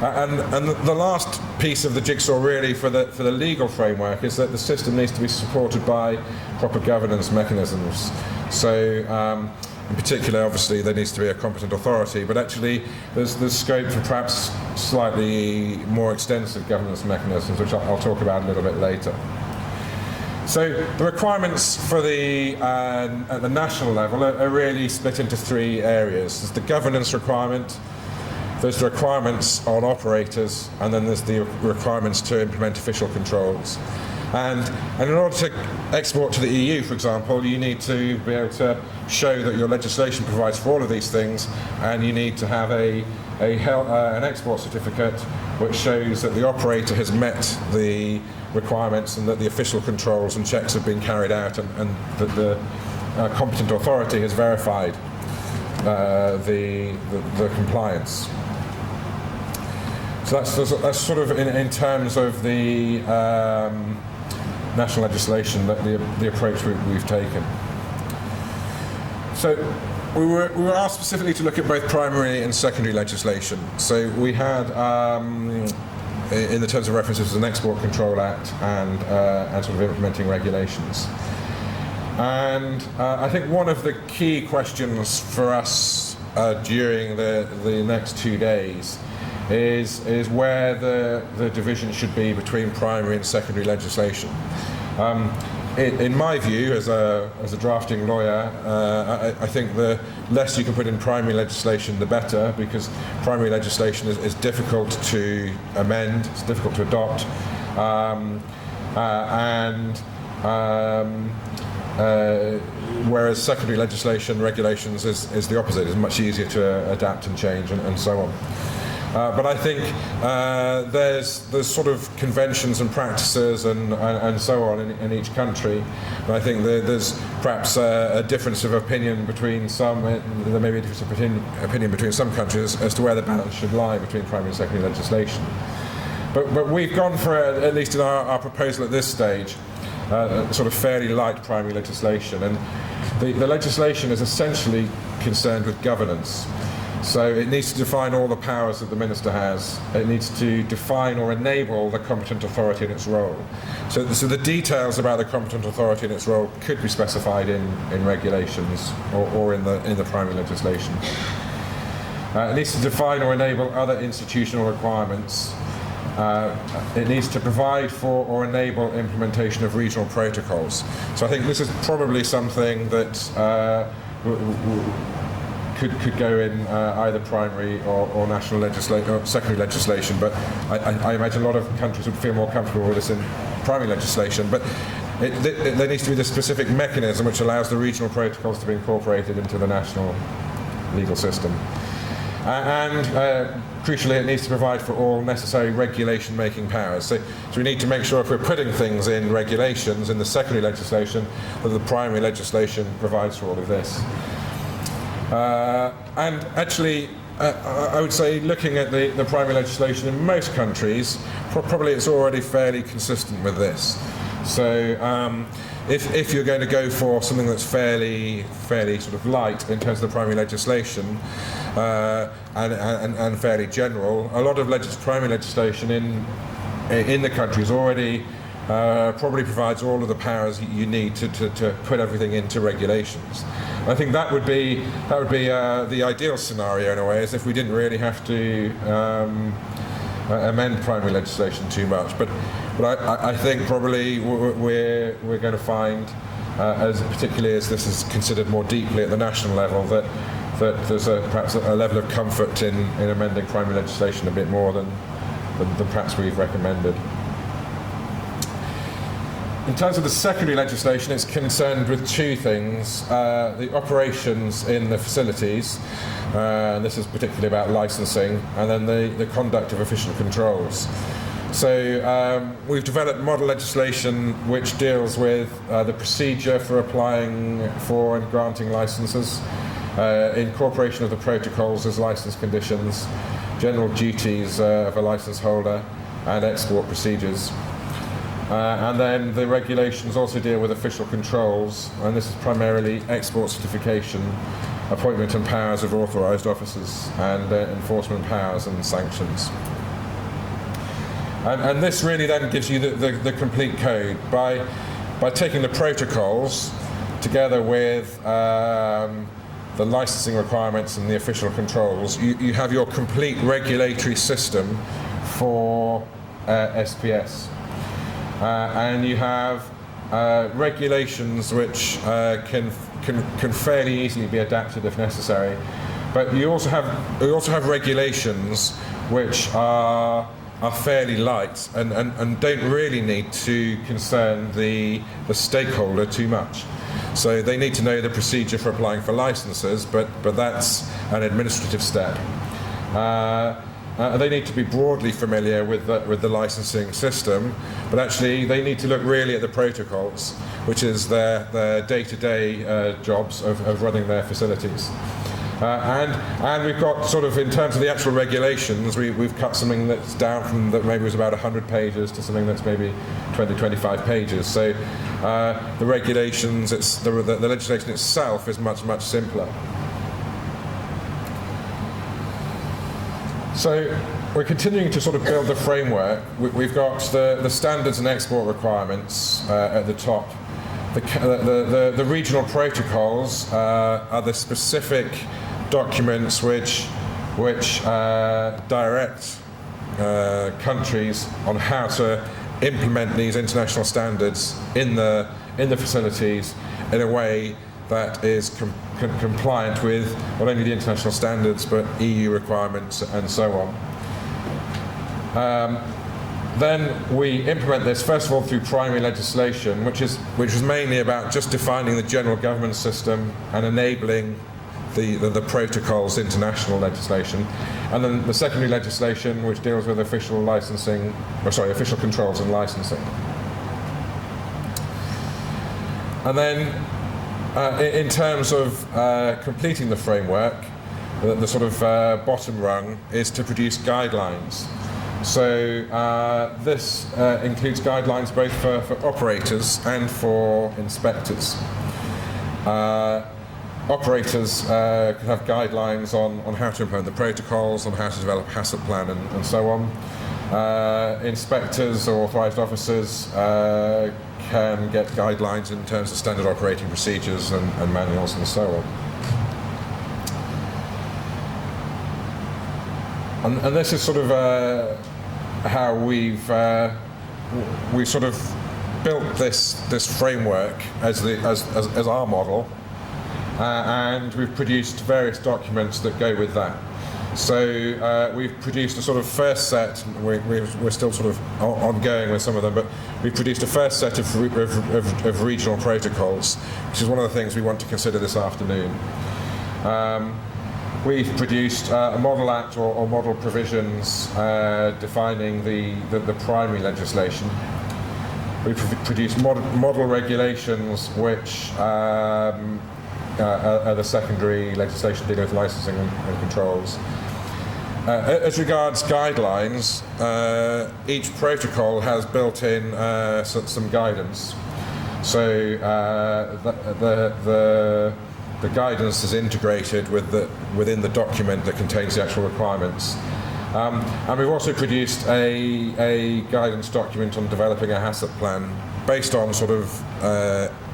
And the last piece of the jigsaw really for the legal framework is that the system needs to be supported by proper governance mechanisms. So In particular, obviously, there needs to be a competent authority, but actually there's scope for perhaps slightly more extensive governance mechanisms, which I'll talk about a little bit later. So the requirements for at the national level are really split into three areas. There's the governance requirement, there's the requirements on operators, and then there's the requirements to implement official controls. And in order to export to the EU, for example, you need to be able to show that your legislation provides for all of these things, and you need to have an export certificate which shows that the operator has met the requirements and that the official controls and checks have been carried out, and that the competent authority has verified the compliance. So that's sort of in terms of the national legislation, that the approach we've taken. So we were asked specifically to look at both primary and secondary legislation. So we had, in the terms of references, an Export Control Act and sort of implementing regulations. And I think one of the key questions for us during the next 2 days is where the division should be between primary and secondary legislation. In my view, as a drafting lawyer, I think the less you can put in primary legislation, the better, because primary legislation is difficult to amend, it's difficult to adopt, whereas secondary legislation, regulations, is the opposite. It's much easier to adapt and change and so on. But I think there's sort of conventions and practices and so on in each country. And I think there's perhaps a difference of opinion between some. There may be a difference of opinion between some countries as to where the balance should lie between primary and secondary legislation. But we've gone for, at least in our proposal at this stage, sort of fairly light primary legislation. And the legislation is essentially concerned with governance. So it needs to define all the powers that the minister has. It needs to define or enable the competent authority in its role. So the details about the competent authority in its role could be specified in regulations or in the primary legislation. It needs to define or enable other institutional requirements. It needs to provide for or enable implementation of regional protocols. So I think this is probably something that could go in either primary or national legislation or secondary legislation, but I imagine a lot of countries would feel more comfortable with this in primary legislation. But there needs to be this specific mechanism which allows the regional protocols to be incorporated into the national legal system. And crucially, it needs to provide for all necessary regulation-making powers. So we need to make sure if we're putting things in regulations in the secondary legislation, that the primary legislation provides for all of this. And actually, I would say, looking at the primary legislation in most countries, probably it's already fairly consistent with this. So if you're going to go for something that's fairly sort of light in terms of the primary legislation and fairly general, a lot of primary legislation in the countries already probably provides all of the powers you need to put everything into regulations. I think that would be the ideal scenario in a way, as if we didn't really have to amend primary legislation too much. But I think probably we're going to find, particularly as this is considered more deeply at the national level, that there's perhaps a level of comfort in amending primary legislation a bit more than perhaps we've recommended. In terms of the secondary legislation, it's concerned with two things: the operations in the facilities, and this is particularly about licensing, and then the conduct of official controls. So we've developed model legislation which deals with the procedure for applying for and granting licenses, incorporation of the protocols as license conditions, general duties of a license holder, and export procedures. And then the regulations also deal with official controls, and this is primarily export certification, appointment and powers of authorised officers, and enforcement powers and sanctions. And this really then gives you the complete code by taking the protocols together with the licensing requirements and the official controls, you have your complete regulatory system for SPS. And you have regulations which can fairly easily be adapted if necessary. But you also have regulations which are fairly light and don't really need to concern the stakeholder too much. So they need to know the procedure for applying for licenses, but that's an administrative step. They need to be broadly familiar with the licensing system, but actually they need to look really at the protocols, which is their day-to-day jobs of running their facilities. And we've got sort of, in terms of the actual regulations, we've cut something that's down from that maybe was about 100 pages to something that's maybe 20, 25 pages. So the regulations, the legislation itself is much, much simpler. So we're continuing to sort of build the framework. We've got the standards and export requirements at the top. The regional protocols are the specific documents which direct countries on how to implement these international standards in the facilities in a way that is compliant with not only the international standards but EU requirements and so on. Then we implement this first of all through primary legislation, which is mainly about just defining the general government system and enabling the protocols international legislation, and then the secondary legislation which deals with official controls and licensing. And then in terms of completing the framework, the sort of bottom rung is to produce guidelines. So this includes guidelines both for operators and for inspectors. Operators can have guidelines on how to implement the protocols, on how to develop a HACCP plan and so on. Inspectors or authorised officers can get guidelines in terms of standard operating procedures and manuals and so on. And this is sort of how we've sort of built this framework as our model, and we've produced various documents that go with that. So we've produced a sort of first set. We're still sort of ongoing with some of them, but we've produced a first set of regional protocols, which is one of the things we want to consider this afternoon. We've produced a model act or model provisions defining the primary legislation. We've produced model regulations which are the secondary legislation dealing with licensing and controls. As regards guidelines, each protocol has built in some guidance. So the guidance is integrated within the document that contains the actual requirements. And we've also produced a guidance document on developing a HACCP plan based on sort of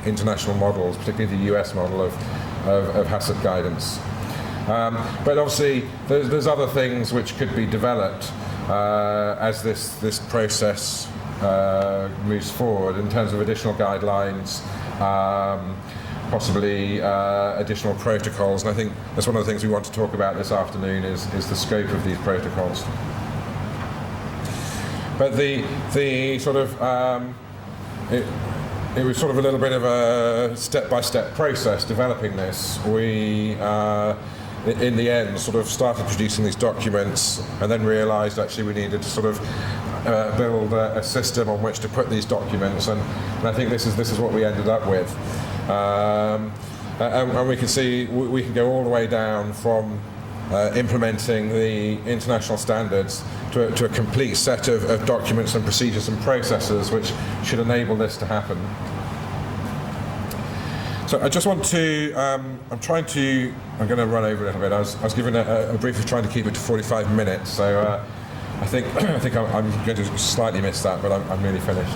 international models, particularly the US model of HACCP guidance. But obviously there's other things which could be developed as this process moves forward in terms of additional guidelines, possibly additional protocols, and I think that's one of the things we want to talk about this afternoon is the scope of these protocols. But the sort of it was sort of a little bit of a step-by-step process developing this. We in the end sort of started producing these documents and then realised actually we needed to sort of build a system on which to put these documents, and I think this is what we ended up with. And we can see we can go all the way down from implementing the international standards to a complete set of documents and procedures and processes which should enable this to happen. So I just want to, I'm going to run over a little bit. I was given a brief of trying to keep it to 45 minutes, so I think I'm going to slightly miss that, but I'm nearly finished.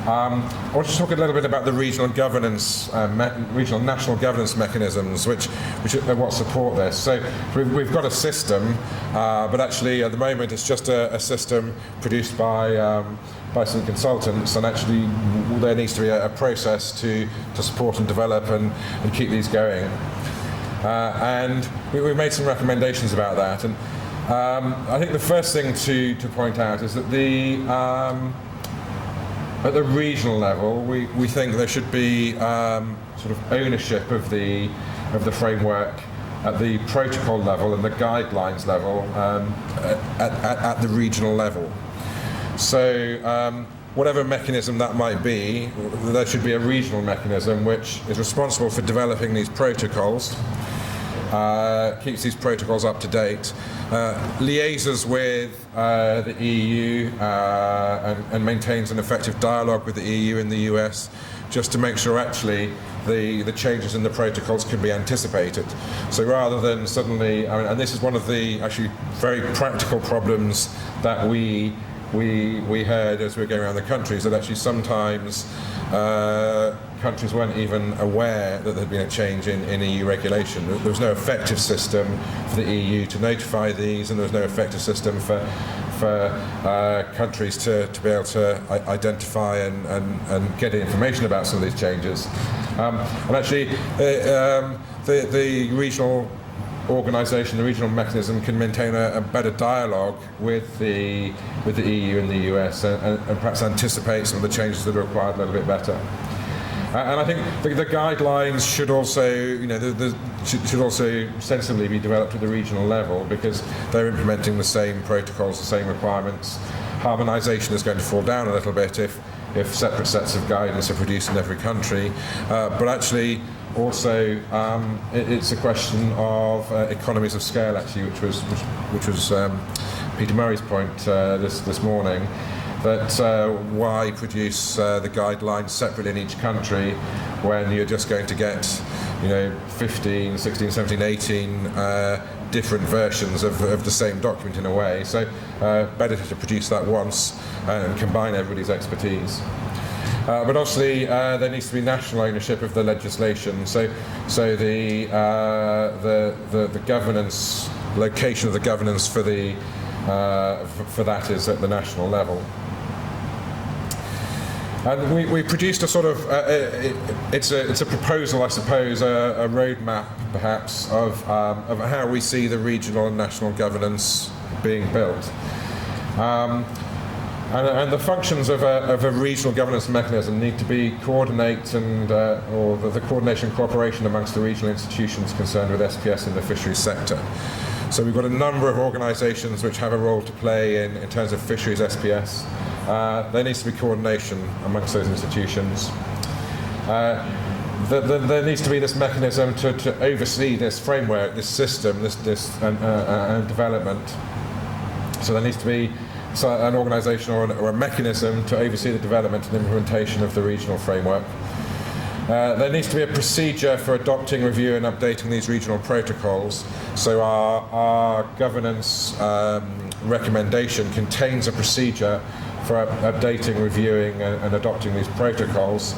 I want to talk a little bit about the regional governance, regional national governance mechanisms, which are what support this. So we've got a system, but actually at the moment it's just a system produced by some consultants, and actually there needs to be a process to support and develop and keep these going. And we've made some recommendations about that. And I think the first thing to point out is that at the regional level, we think there should be sort of ownership of the framework at the protocol level and the guidelines level at the regional level. So whatever mechanism that might be, there should be a regional mechanism which is responsible for developing these protocols, keeps these protocols up to date, liaises with the EU and maintains an effective dialogue with the EU and the US just to make sure actually the changes in the protocols can be anticipated. So rather than suddenly, and this is one of the actually very practical problems that we heard as we were going around the countries, that actually sometimes countries weren't even aware that there had been a change in EU regulation. There was no effective system for the EU to notify these, and there was no effective system for countries to be able to identify and get information about some of these changes. And actually, the regional organisation, the regional mechanism, can maintain a better dialogue with the EU and the US and perhaps anticipate some of the changes that are required a little bit better. And I think the guidelines should also, should also sensibly be developed at the regional level, because they're implementing the same protocols, the same requirements. Harmonisation is going to fall down a little bit if separate sets of guidance are produced in every country, but actually also it's a question of economies of scale, actually, which was Peter Murray's point this morning. That why produce the guidelines separate in each country when you're just going to get 15, 16, 17, 18 different versions of the same document in a way. So better to produce that once and combine everybody's expertise. But obviously there needs to be national ownership of the legislation. So the governance, location of the governance for that is at the national level. And we produced a sort of, it's a proposal, I suppose, a roadmap perhaps of how we see the regional and national governance being built. And the functions of a regional governance mechanism need to be coordinate or the coordination and cooperation amongst the regional institutions concerned with SPS in the fisheries sector. So we've got a number of organisations which have a role to play in terms of fisheries SPS. There needs to be coordination amongst those institutions. There needs to be this mechanism to oversee this framework, this system, this development. So there needs to be an organisation or a mechanism to oversee the development and implementation of the regional framework. There needs to be a procedure for adopting, reviewing and updating these regional protocols. So our governance recommendation contains a procedure for updating, reviewing and adopting these protocols.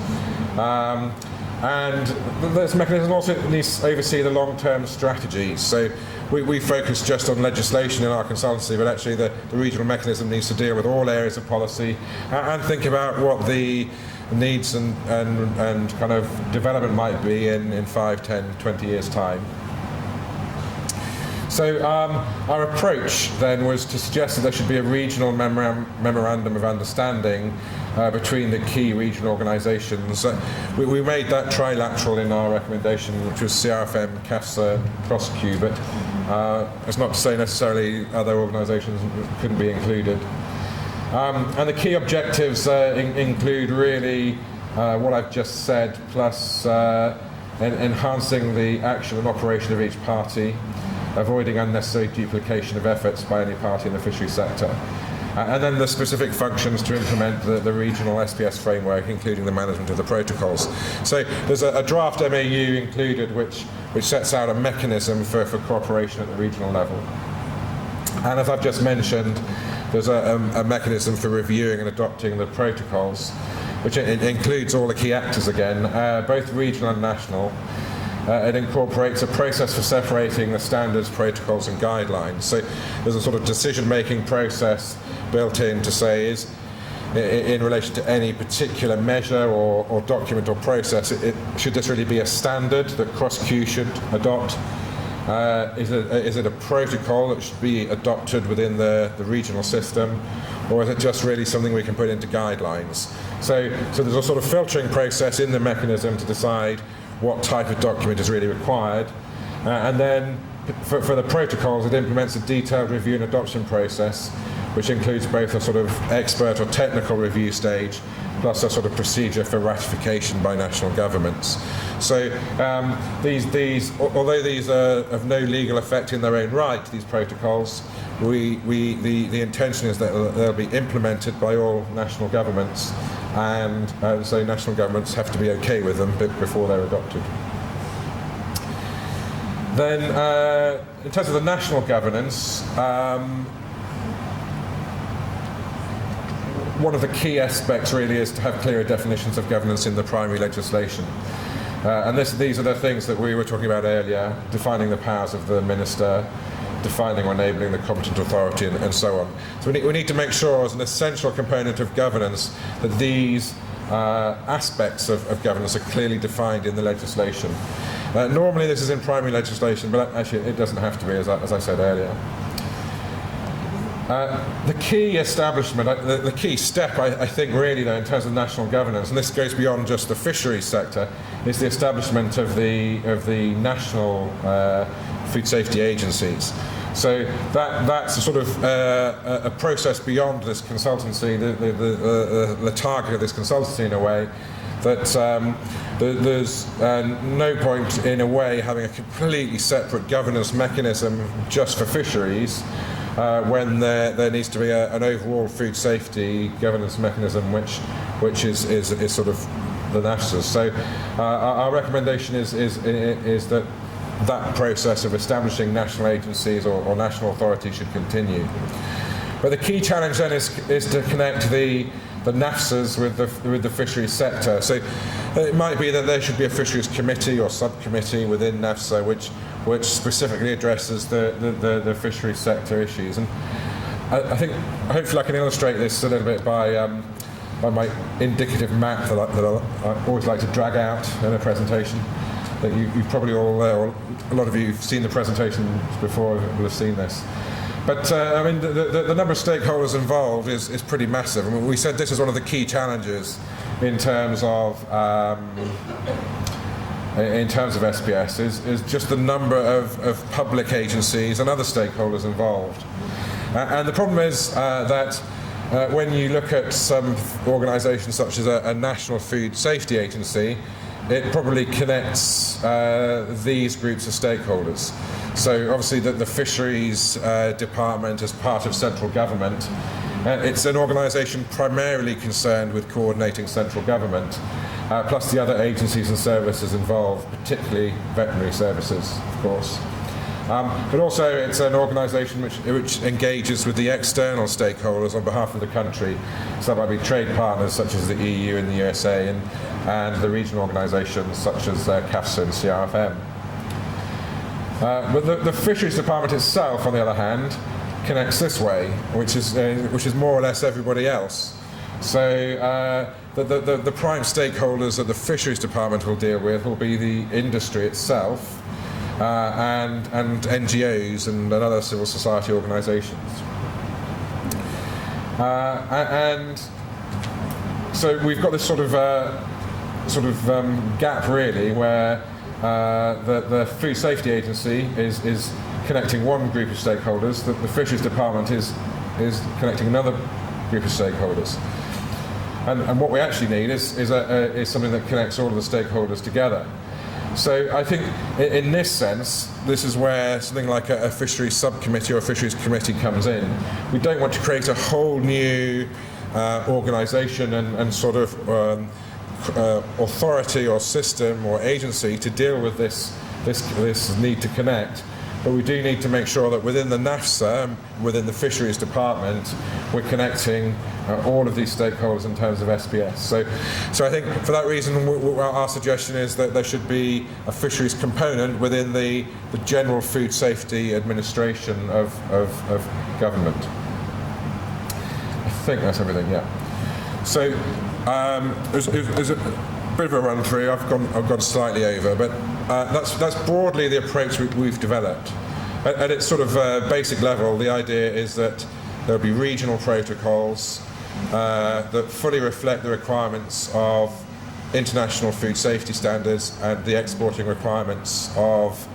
And this mechanism also needs to oversee the long-term strategies. So we focus just on legislation in our consultancy, but actually the regional mechanism needs to deal with all areas of policy and think about what the needs and kind of development might be in 5, 10, 20 years' time. So our approach then was to suggest that there should be a regional memorandum of understanding between the key regional organisations. We made that trilateral in our recommendation, which was CRFM, CAFSA, Prosecute, but it's not to say necessarily other organisations couldn't be included. And the key objectives include really what I've just said, plus enhancing the action and operation of each party, avoiding unnecessary duplication of efforts by any party in the fisheries sector, and then the specific functions to implement the regional SPS framework, including the management of the protocols. So there's a draft MAU included which sets out a mechanism for cooperation at the regional level. And as I've just mentioned, there's a mechanism for reviewing and adopting the protocols. which includes all the key actors again, both regional and national. It incorporates a process for separating the standards, protocols and guidelines. So there's a sort of decision-making process built in to say, in relation to any particular measure or document or process, should this really be a standard that CrossQ should adopt? Is it a protocol that should be adopted within the regional system, or is it just really something we can put into guidelines? So there's a sort of filtering process in the mechanism to decide what type of document is really required, and then for the protocols it implements a detailed review and adoption process, which includes both a sort of expert or technical review stage plus a sort of procedure for ratification by national governments. So although these are of no legal effect in their own right, these protocols, the intention is that they'll be implemented by all national governments, and so national governments have to be okay with them before they're adopted. Then, in terms of the national governance, one of the key aspects really is to have clearer definitions of governance in the primary legislation. And these are the things that we were talking about earlier, defining the powers of the minister, defining or enabling the competent authority, and so on. So we need to make sure, as an essential component of governance, that these aspects of governance are clearly defined in the legislation. Normally this is in primary legislation, but actually it doesn't have to be, as I said earlier. The key establishment, the key step, I think, really, though, in terms of national governance, and this goes beyond just the fisheries sector, is the establishment of the national food safety agencies. So that's a sort of a process beyond this consultancy, the target of this consultancy, in a way, that there's no point, in a way, having a completely separate governance mechanism just for fisheries, when there needs to be an overall food safety governance mechanism which is sort of the NAFSA's. So our recommendation is that process of establishing national agencies or national authorities should continue. But the key challenge then is to connect the NAFSA's with the fisheries sector. So it might be that there should be a fisheries committee or subcommittee within NAFSA which specifically addresses the fisheries sector issues. And I think hopefully I can illustrate this a little bit by my indicative map that I always like to drag out in a presentation. That you've probably all, or a lot of you have seen the presentations before, will have seen this. But I mean, the number of stakeholders involved is pretty massive. I mean, we said this is one of the key challenges in terms of SPS is just the number of public agencies and other stakeholders involved. And the problem is that when you look at some organisations such as a National Food Safety Agency, it probably connects these groups of stakeholders. So obviously the Fisheries Department as part of central government, it's an organisation primarily concerned with coordinating central government, plus the other agencies and services involved, particularly veterinary services, of course. But also it's an organisation which engages with the external stakeholders on behalf of the country. So that might be trade partners such as the EU and the USA, and the regional organisations such as CAFSA and CRFM. But the Fisheries Department itself, on the other hand, connects this way, which is more or less everybody else. So the prime stakeholders that the Fisheries Department will deal with will be the industry itself, and NGOs and other civil society organisations. And so we've got this sort of gap, really, where the Food Safety Agency is connecting one group of stakeholders, the Fisheries Department is connecting another group of stakeholders. And what we actually need is something that connects all of the stakeholders together. So I think in this sense, this is where something like a fisheries subcommittee or a fisheries committee comes in. We don't want to create a whole new organisation and sort of authority or system or agency to deal with this need to connect. but we do need to make sure that within the NAFSA, within the Fisheries Department, we're connecting all of these stakeholders in terms of SPS. So I think for that reason, our suggestion is that there should be a fisheries component within the general food safety administration of government. I think that's everything, yeah. So there's a bit of a run through. I've gone slightly over, but that's broadly the approach we've developed. At its sort of basic level, the idea is that there'll be regional protocols that fully reflect the requirements of international food safety standards and the exporting requirements of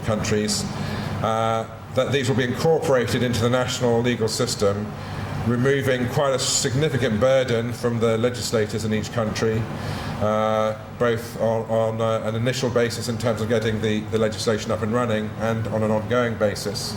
countries. That these will be incorporated into the national legal system, removing quite a significant burden from the legislators in each country, both on an initial basis in terms of getting the legislation up and running and on an ongoing basis.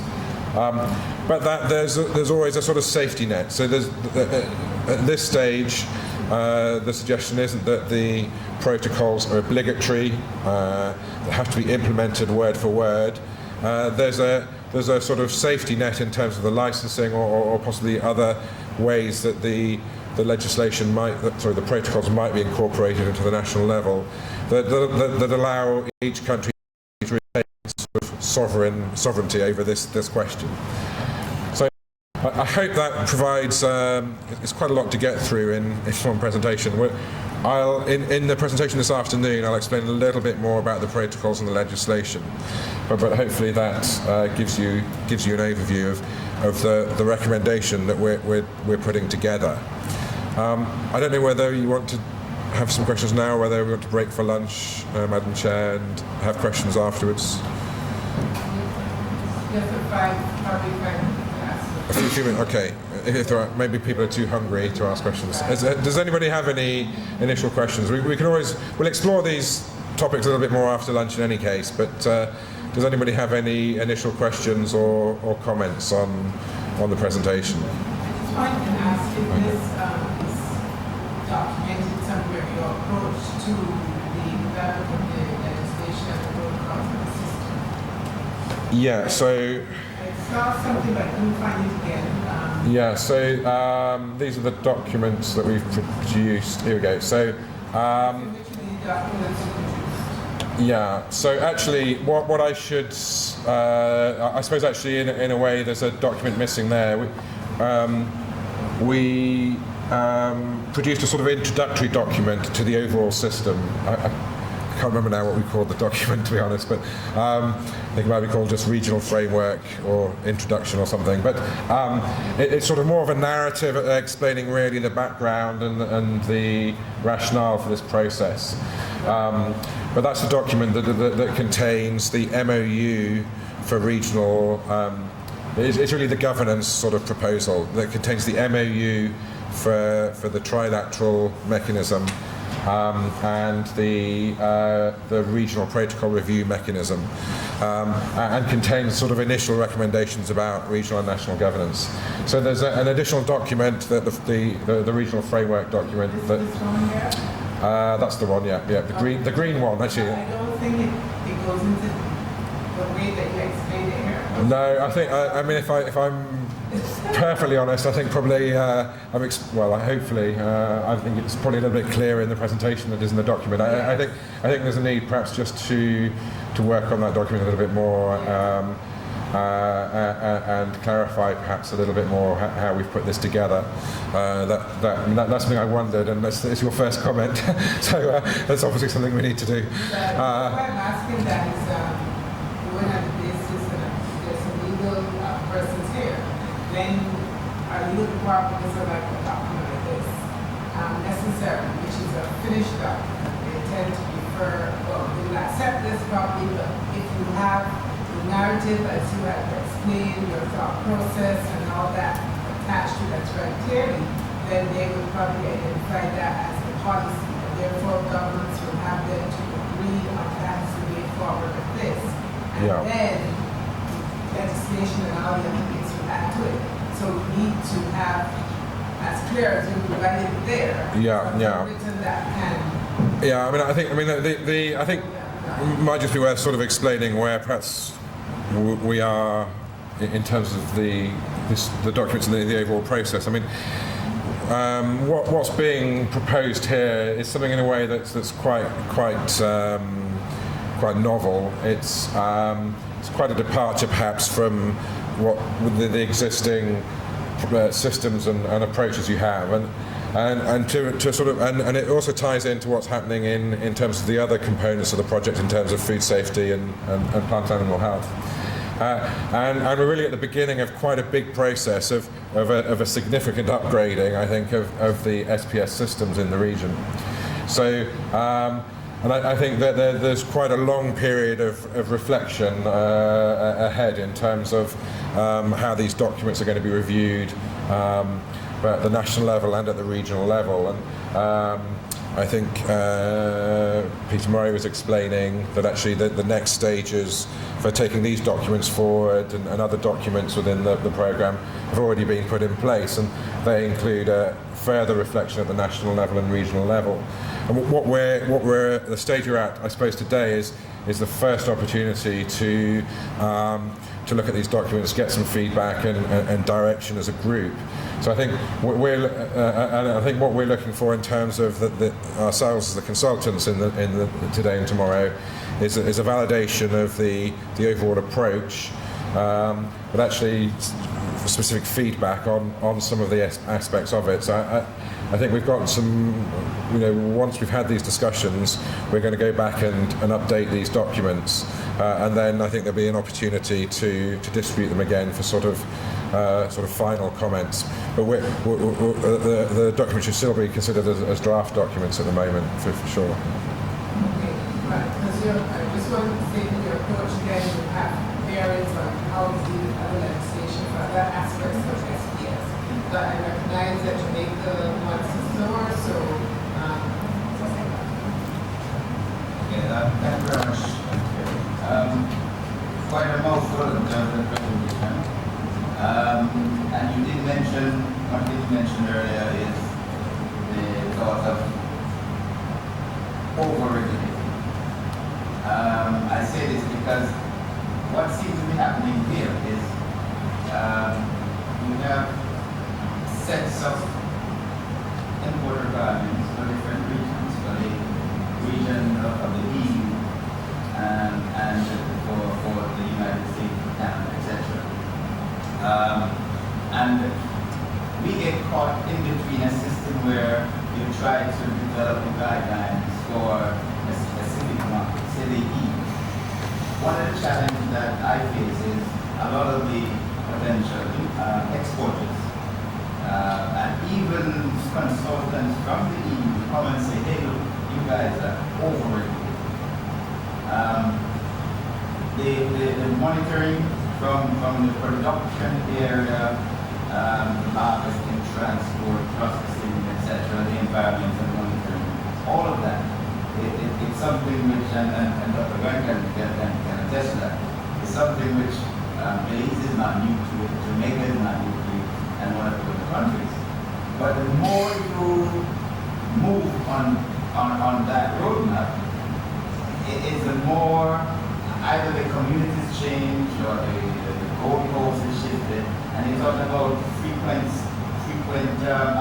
But that there's always a sort of safety net. So at this stage, the suggestion isn't that the protocols are obligatory, they have to be implemented word for word. There's a sort of safety net in terms of the licensing or possibly other ways that the legislation the protocols might be incorporated into the national level that allow each country to retain sort of sovereignty over this question. So I hope that provides, it's quite a lot to get through in one presentation. In the presentation this afternoon, I'll explain a little bit more about the protocols and the legislation, but hopefully that gives you an overview of the recommendation that we're putting together. I don't know whether you want to have some questions now, or whether we want to break for lunch, Madam Chair, and have questions afterwards. Yes, probably 5 minutes. A few minutes, okay. If there are, maybe people are too hungry to ask questions. Does anybody have any initial questions? We'll explore these topics a little bit more after lunch in any case, but does anybody have any initial questions or comments on the presentation? I just wanted to ask if this is documented somewhere, your approach to the development of the legislation and the protocols of the system. Yeah, so I saw something but I couldn't find it again. yeah, so these are the documents that we've produced. Here we go. So yeah, so actually what I should, I suppose actually in a way there's a document missing there. We produced a sort of introductory document to the overall system. I can't remember now what we called the document, to be honest, but I think it might be called just regional framework or introduction or something. But it's sort of more of a narrative explaining really the background and the rationale for this process. But that's a document that contains the MOU for regional, it's really the governance sort of proposal that contains the MOU for the trilateral mechanism and the regional protocol review mechanism, and contains sort of initial recommendations about regional and national governance. So there's an additional document, that the regional framework document. That's the one, yeah, the green one actually. I don't think it goes into the way that you explained it here. No, I think I mean if I'm perfectly honest, I think probably hopefully I think it's probably a little bit clearer in the presentation than it is in the document. I think there's a need perhaps just to work on that document a little bit more and clarify perhaps a little bit more how we've put this together. That's something I wondered, and it's your first comment, so that's obviously something we need to do. Why I'm asking that is when on the basis that there's some legal persons here, then are you required of like a document like this necessary, which is a finished document? They tend to prefer, well, we will accept this probably, but if you have the narrative as you have explained, your thought process and all that attached to that very clearly, then they would probably identify that as the policy. And therefore, governments will have them to agree on that as the way forward with this. And then legislation and all the other things will add to it. So we need to have as clear as we provided there. Yeah. Written that can. Yeah, I think might just be worth sort of explaining where perhaps we are in terms of the documents and the overall process. I mean, what's being proposed here is something in a way that's quite novel. It's quite a departure perhaps from what the existing systems and approaches you have, and to sort of and it also ties into what's happening in terms of the other components of the project in terms of food safety and plant animal health. And we're really at the beginning of quite a big process of a significant upgrading, I think, of the SPS systems in the region. So, and I think that there's quite a long period of reflection ahead in terms of how these documents are going to be reviewed at the national level and at the regional level. And I think Peter Murray was explaining that actually the next stages for taking these documents forward and other documents within the programme have already been put in place, and they include further reflection at the national level and regional level. And what we're the stage we're at, I suppose, today is the first opportunity to look at these documents, get some feedback and direction as a group. So I think what we're looking for in terms of ourselves as the consultants in the today and tomorrow is a validation of the overall approach, but actually specific feedback on some of the aspects of it. So I think we've got some, once we've had these discussions, we're going to go back and update these documents, and then I think there'll be an opportunity to distribute them again for sort of final comments. But the documents should still be considered as draft documents at the moment, for sure. Okay, right. Because I just wanted to say that your approach again will have bearings on how to do other legislation for other aspects of SPS. But I recognize that Jamaica wants to store, so. Thank you very much. Quite a mouthful in terms of presentation. And you did mention, one thing you mentioned earlier is the thought of over-regulating. I say this because what seems to be happening here is we have sets of import requirements for different regions, for the region of the EU and for the United States, Canada, etc. And we get caught in between a system where you try to develop guidelines for a specific market, say the EU. One of the challenges that I face is a lot of the potential exporters and even consultants from the EU come and say, hey, look, you guys are over-regulated. The monitoring from the production area, harvesting, transport, processing, etc., the environmental monitoring, all of that, it's something which, and Dr. Grant can attest to that, it's something which Belize is not new to it, Jamaica is not new to it, and one of the other countries. But the more you move on that roadmap, it's the more either the communities change or the goalposts is shifted, and they talk about frequent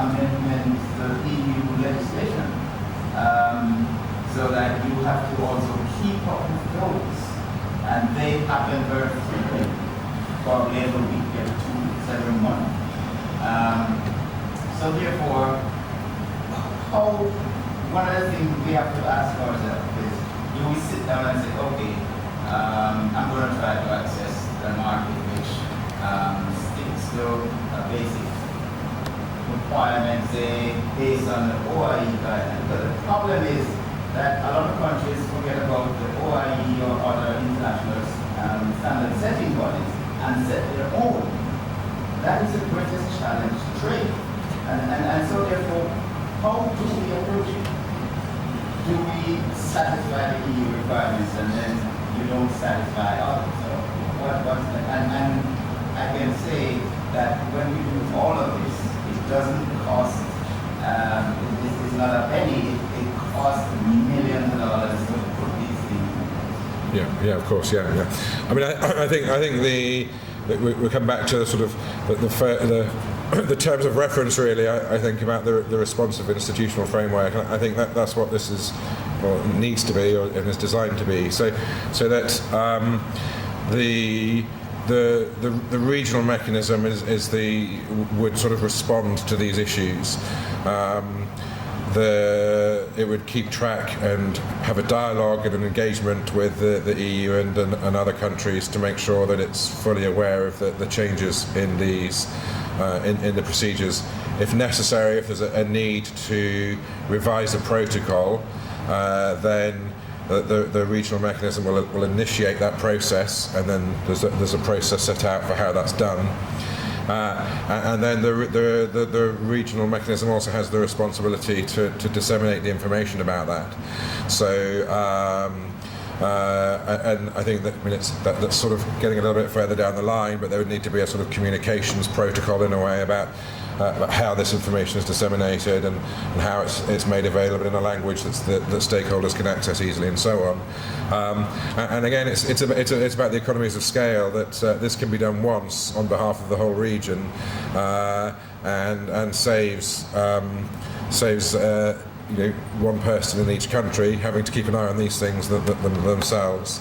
amendments to EU legislation, so that you have to also keep up with those, and they happen very frequently, probably every week, every 2 weeks, every month. So therefore, one of the things we have to ask ourselves is, do we sit down and say, okay, I'm going to try to access the market which sticks to basic requirements, based on the OIE guidelines. But the problem is that a lot of countries forget about the OIE or other international standard setting bodies and set their own. That is the greatest challenge to trade. And so therefore, how do we approach it? Do we satisfy the EU requirements and then you don't satisfy others? So and I can say that when we do all of this, it doesn't cost, it's not a penny, it costs millions of dollars to put these things in Yeah, of course, yeah. I mean, I think we come back to the sort of the terms of reference, really. I think about the responsive institutional framework. I think that's what this is, or needs to be, and is designed to be. So that the regional mechanism would sort of respond to these issues. It would keep track and have a dialogue and an engagement with the EU and other countries to make sure that it's fully aware of the changes in these in the procedures. If necessary, if there's a need to revise a protocol, then the regional mechanism will initiate that process, and then there's a process set out for how that's done. And then the regional mechanism also has the responsibility to disseminate the information about that. So, and I think that, that's sort of getting a little bit further down the line, but there would need to be a sort of communications protocol in a way about how this information is disseminated and how it's made available in a language that stakeholders can access easily, and so on. And again, it's about the economies of scale, that this can be done once on behalf of the whole region, and saves one person in each country having to keep an eye on these things themselves.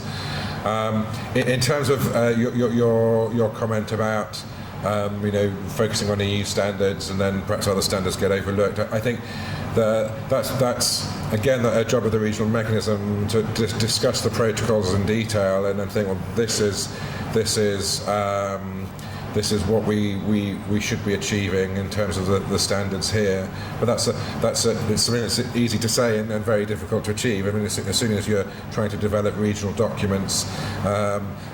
In terms of your comment about focusing on EU standards and then perhaps other standards get overlooked, I think that's again a job of the regional mechanism to discuss the protocols in detail and then think, well, this is what we should be achieving in terms of the standards here. But it's something that's easy to say and very difficult to achieve. I mean, as soon as you're trying to develop regional documents,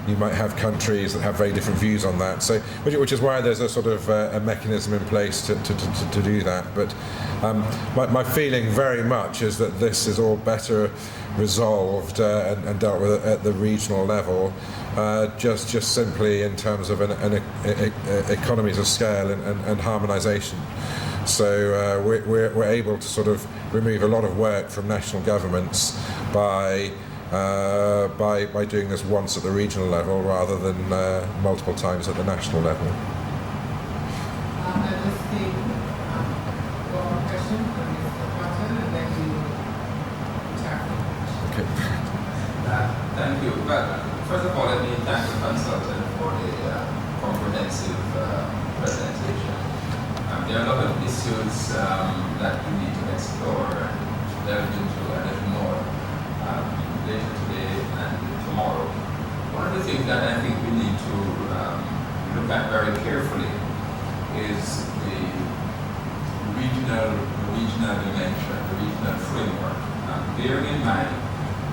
you might have countries that have very different views on that. So, which is why there's a sort of a mechanism in place to do that. But my feeling very much is that this is all better resolved and dealt with at the regional level, just simply in terms of an economies of scale and harmonisation. So we're able to sort of remove a lot of work from national governments by doing this once at the regional level rather than multiple times at the national level. I'll just take one more question from Mr. Cotton, and then we will tackle. Okay. Thank you. Well, first of all, let me thank the consultant for the comprehensive presentation. There are a lot of issues that we need to explore and delve into a little more later today and tomorrow. One of the things that I think we need to look at very carefully is the regional dimension, the regional framework. Bearing in mind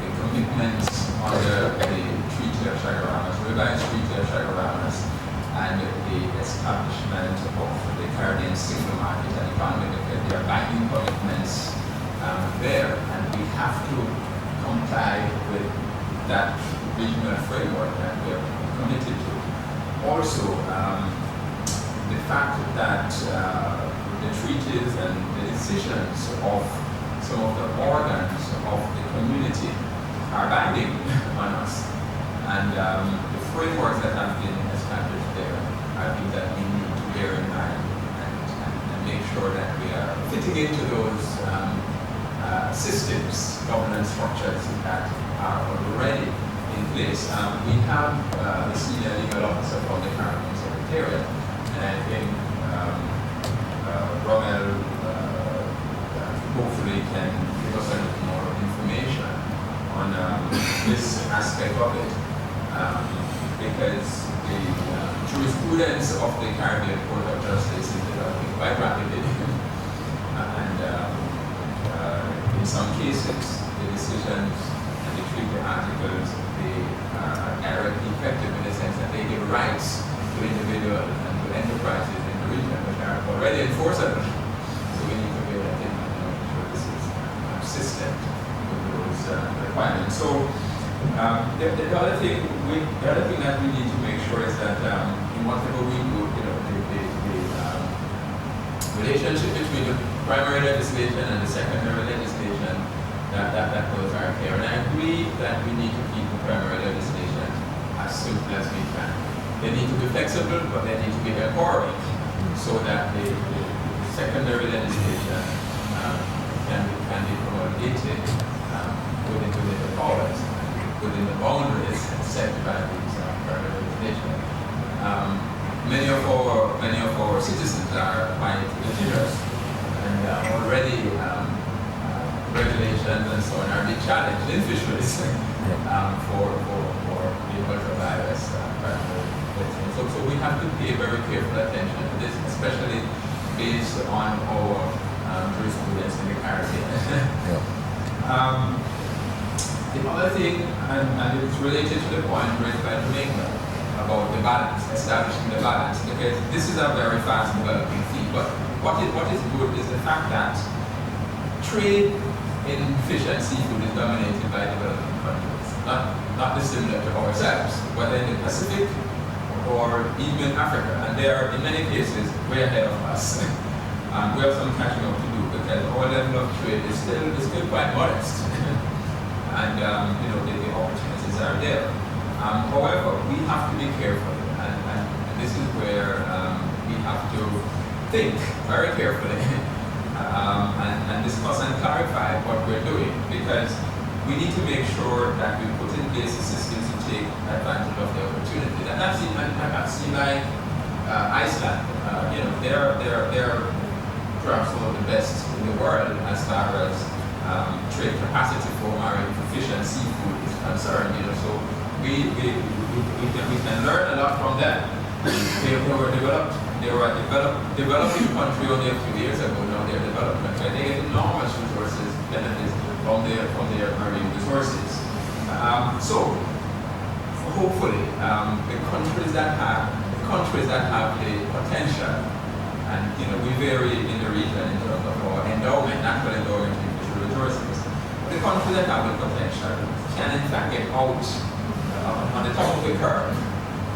the commitments under the Treaty of Chaguaramas, revised Treaty of Chaguaramas, and the establishment of the Caribbean single market and economic affairs. There are binding commitments there, and we have to comply with that regional framework that we are committed to. Also, the fact that the treaties and the decisions of some of the organs of the community are binding on us, and the frameworks that have been established there, I think that we need to bear in mind and make sure that we are fitting into those systems, governance structures that are already in place. We have the senior legal officer from the Caribbean Secretariat, and I think Rommel hopefully can give us a little more information on this aspect of it, because the jurisprudence of the Caribbean Court of Justice is developing quite rapidly, and in some cases the decisions and the treaty articles, they are directly effective in the sense that they give rights to individuals and to enterprises in the region which are already enforceable. So we need to be able to make sure this is consistent with those requirements. So the other thing that we need to make sure is that in whatever we do, the relationship between the primary legislation and the secondary legislation, that those are clear. And I agree that we need to keep primary legislation as soon as we can. They need to be flexible, but they need to be empowering so that the secondary legislation can be promulgated within the powers, within the boundaries set by these primary legislation. Many of our citizens are quite litigious, and already regulations and so on are being challenged in fisheries for the ultra-virus primary legislation. So we have to pay very careful attention to this, especially based on our jurisprudence in the Caribbean. The other thing, and it's related to the point raised by Jamaica about the balance, establishing the balance, because this is a very fast developing field. But what is good is the fact that trade in fish and seafood is dominated by developing countries, not dissimilar to ourselves, whether in the Pacific or even Africa. And they are, in many cases, way ahead of us. We have some catching up to do because our level of trade is still quite modest. And the opportunities are there. However, we have to be careful, and this is where we have to think very carefully and discuss and clarify what we're doing, because we need to make sure that we put in place a system to take advantage of the opportunity. And I've seen like Iceland. They're perhaps some of the best in the world as far as trade capacity for fish and seafood is concerned. So we can learn a lot from them. They were a developing country only a few years ago. Now they're a developed country. They get enormous resources, benefits from their marine resources. So hopefully, the countries that have the potential, and we vary in the region in terms of our endowment, natural endowment in fishery resources. The countries that have the potential can in fact get out on the top of the curve,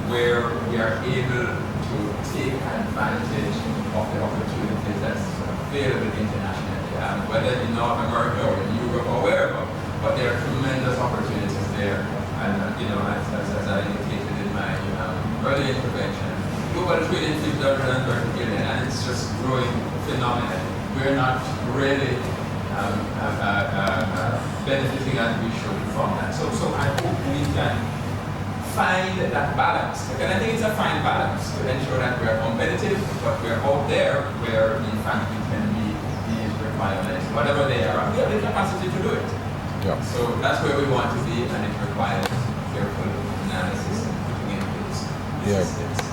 where we are able to take advantage of the opportunities that's available internationally, whether in North America or in Europe or wherever. But there are tremendous opportunities there, and as I indicated in my early intervention, global trade in fish is $130 billion, and it's just growing phenomenally. We're not really benefiting as we should from that. So I hope we can find that balance. And I think it's a fine balance to ensure that we are competitive, but we're out there where in fact we can meet these requirements, whatever they are. We have the capacity to do it. Yeah. So that's where we want to be, and it requires careful analysis and putting in place systems.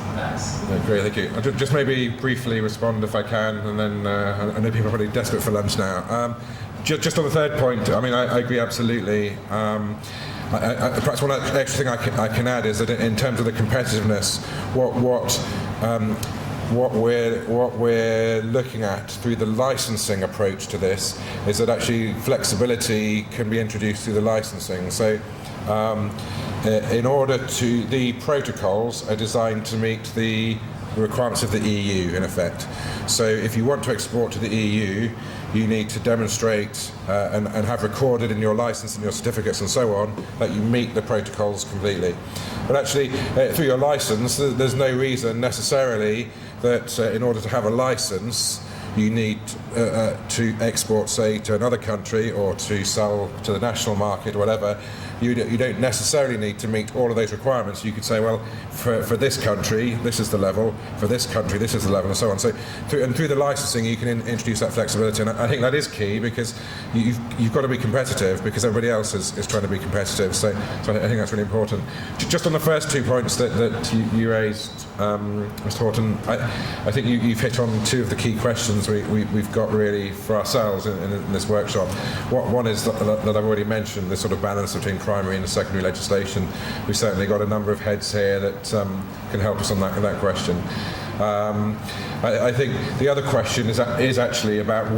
Great, thank you. I'll just maybe briefly respond if I can, and then I know people are probably desperate for lunch now. Just on the third point, I mean, I agree absolutely. Perhaps one extra thing I can add is that in terms of the competitiveness, what we're looking at through the licensing approach to this is that actually flexibility can be introduced through the licensing. So in order to, the protocols are designed to meet the requirements of the EU in effect. So if you want to export to the EU, you need to demonstrate and have recorded in your license and your certificates and so on that you meet the protocols completely. But actually, through your license, there's no reason necessarily that in order to have a license, you need to export, say, to another country or to sell to the national market or whatever. You don't necessarily need to meet all of those requirements. You could say, well, for this country, this is the level. For this country, this is the level, and so on. So, through the licensing, you can introduce that flexibility, and I think that is key because you've got to be competitive because everybody else is trying to be competitive. So I think that's really important. Just on the first 2 points that you raised, Mr. Horton, I think you've hit on two of the key questions we've got really for ourselves in this workshop. One is that I've already mentioned, the sort of balance between primary and secondary legislation. We've certainly got a number of heads here that can help us on that question. I think the other question is actually about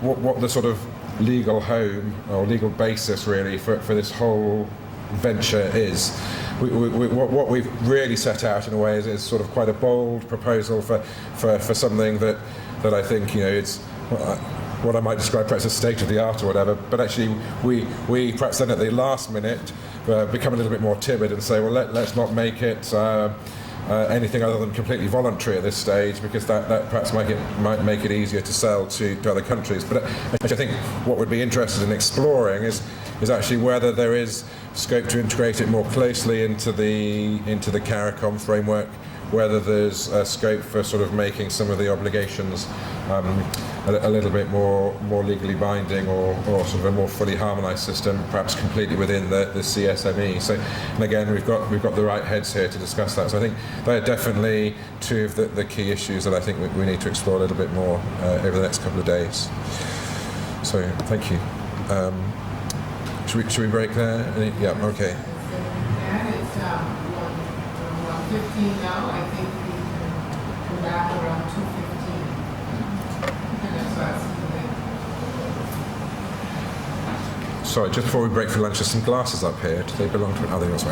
what the sort of legal home or legal basis really for this whole venture is. What we've really set out in a way is sort of quite a bold proposal for something that I think it's what I might describe perhaps as state of the art or whatever, but actually we perhaps then at the last minute become a little bit more timid and say, well, let's not make it anything other than completely voluntary at this stage, because that perhaps might make it easier to sell to other countries. But actually, I think what we'd be interested in exploring is actually whether there is scope to integrate it more closely into the CARICOM framework, whether there's scope for sort of making some of the obligations a little bit more legally binding, or sort of a more fully harmonised system, perhaps completely within the CSME. So, and again, we've got the right heads here to discuss that. So I think they're definitely two of the key issues that I think we need to explore a little bit more over the next couple of days. So thank you. Should we break there? Yeah. Okay. And it's 1:15 now. I think we can come back around 2:15. And that's what I see. Sorry, just before we break for lunch, there's some glasses up here. Do they belong to? Oh, they must.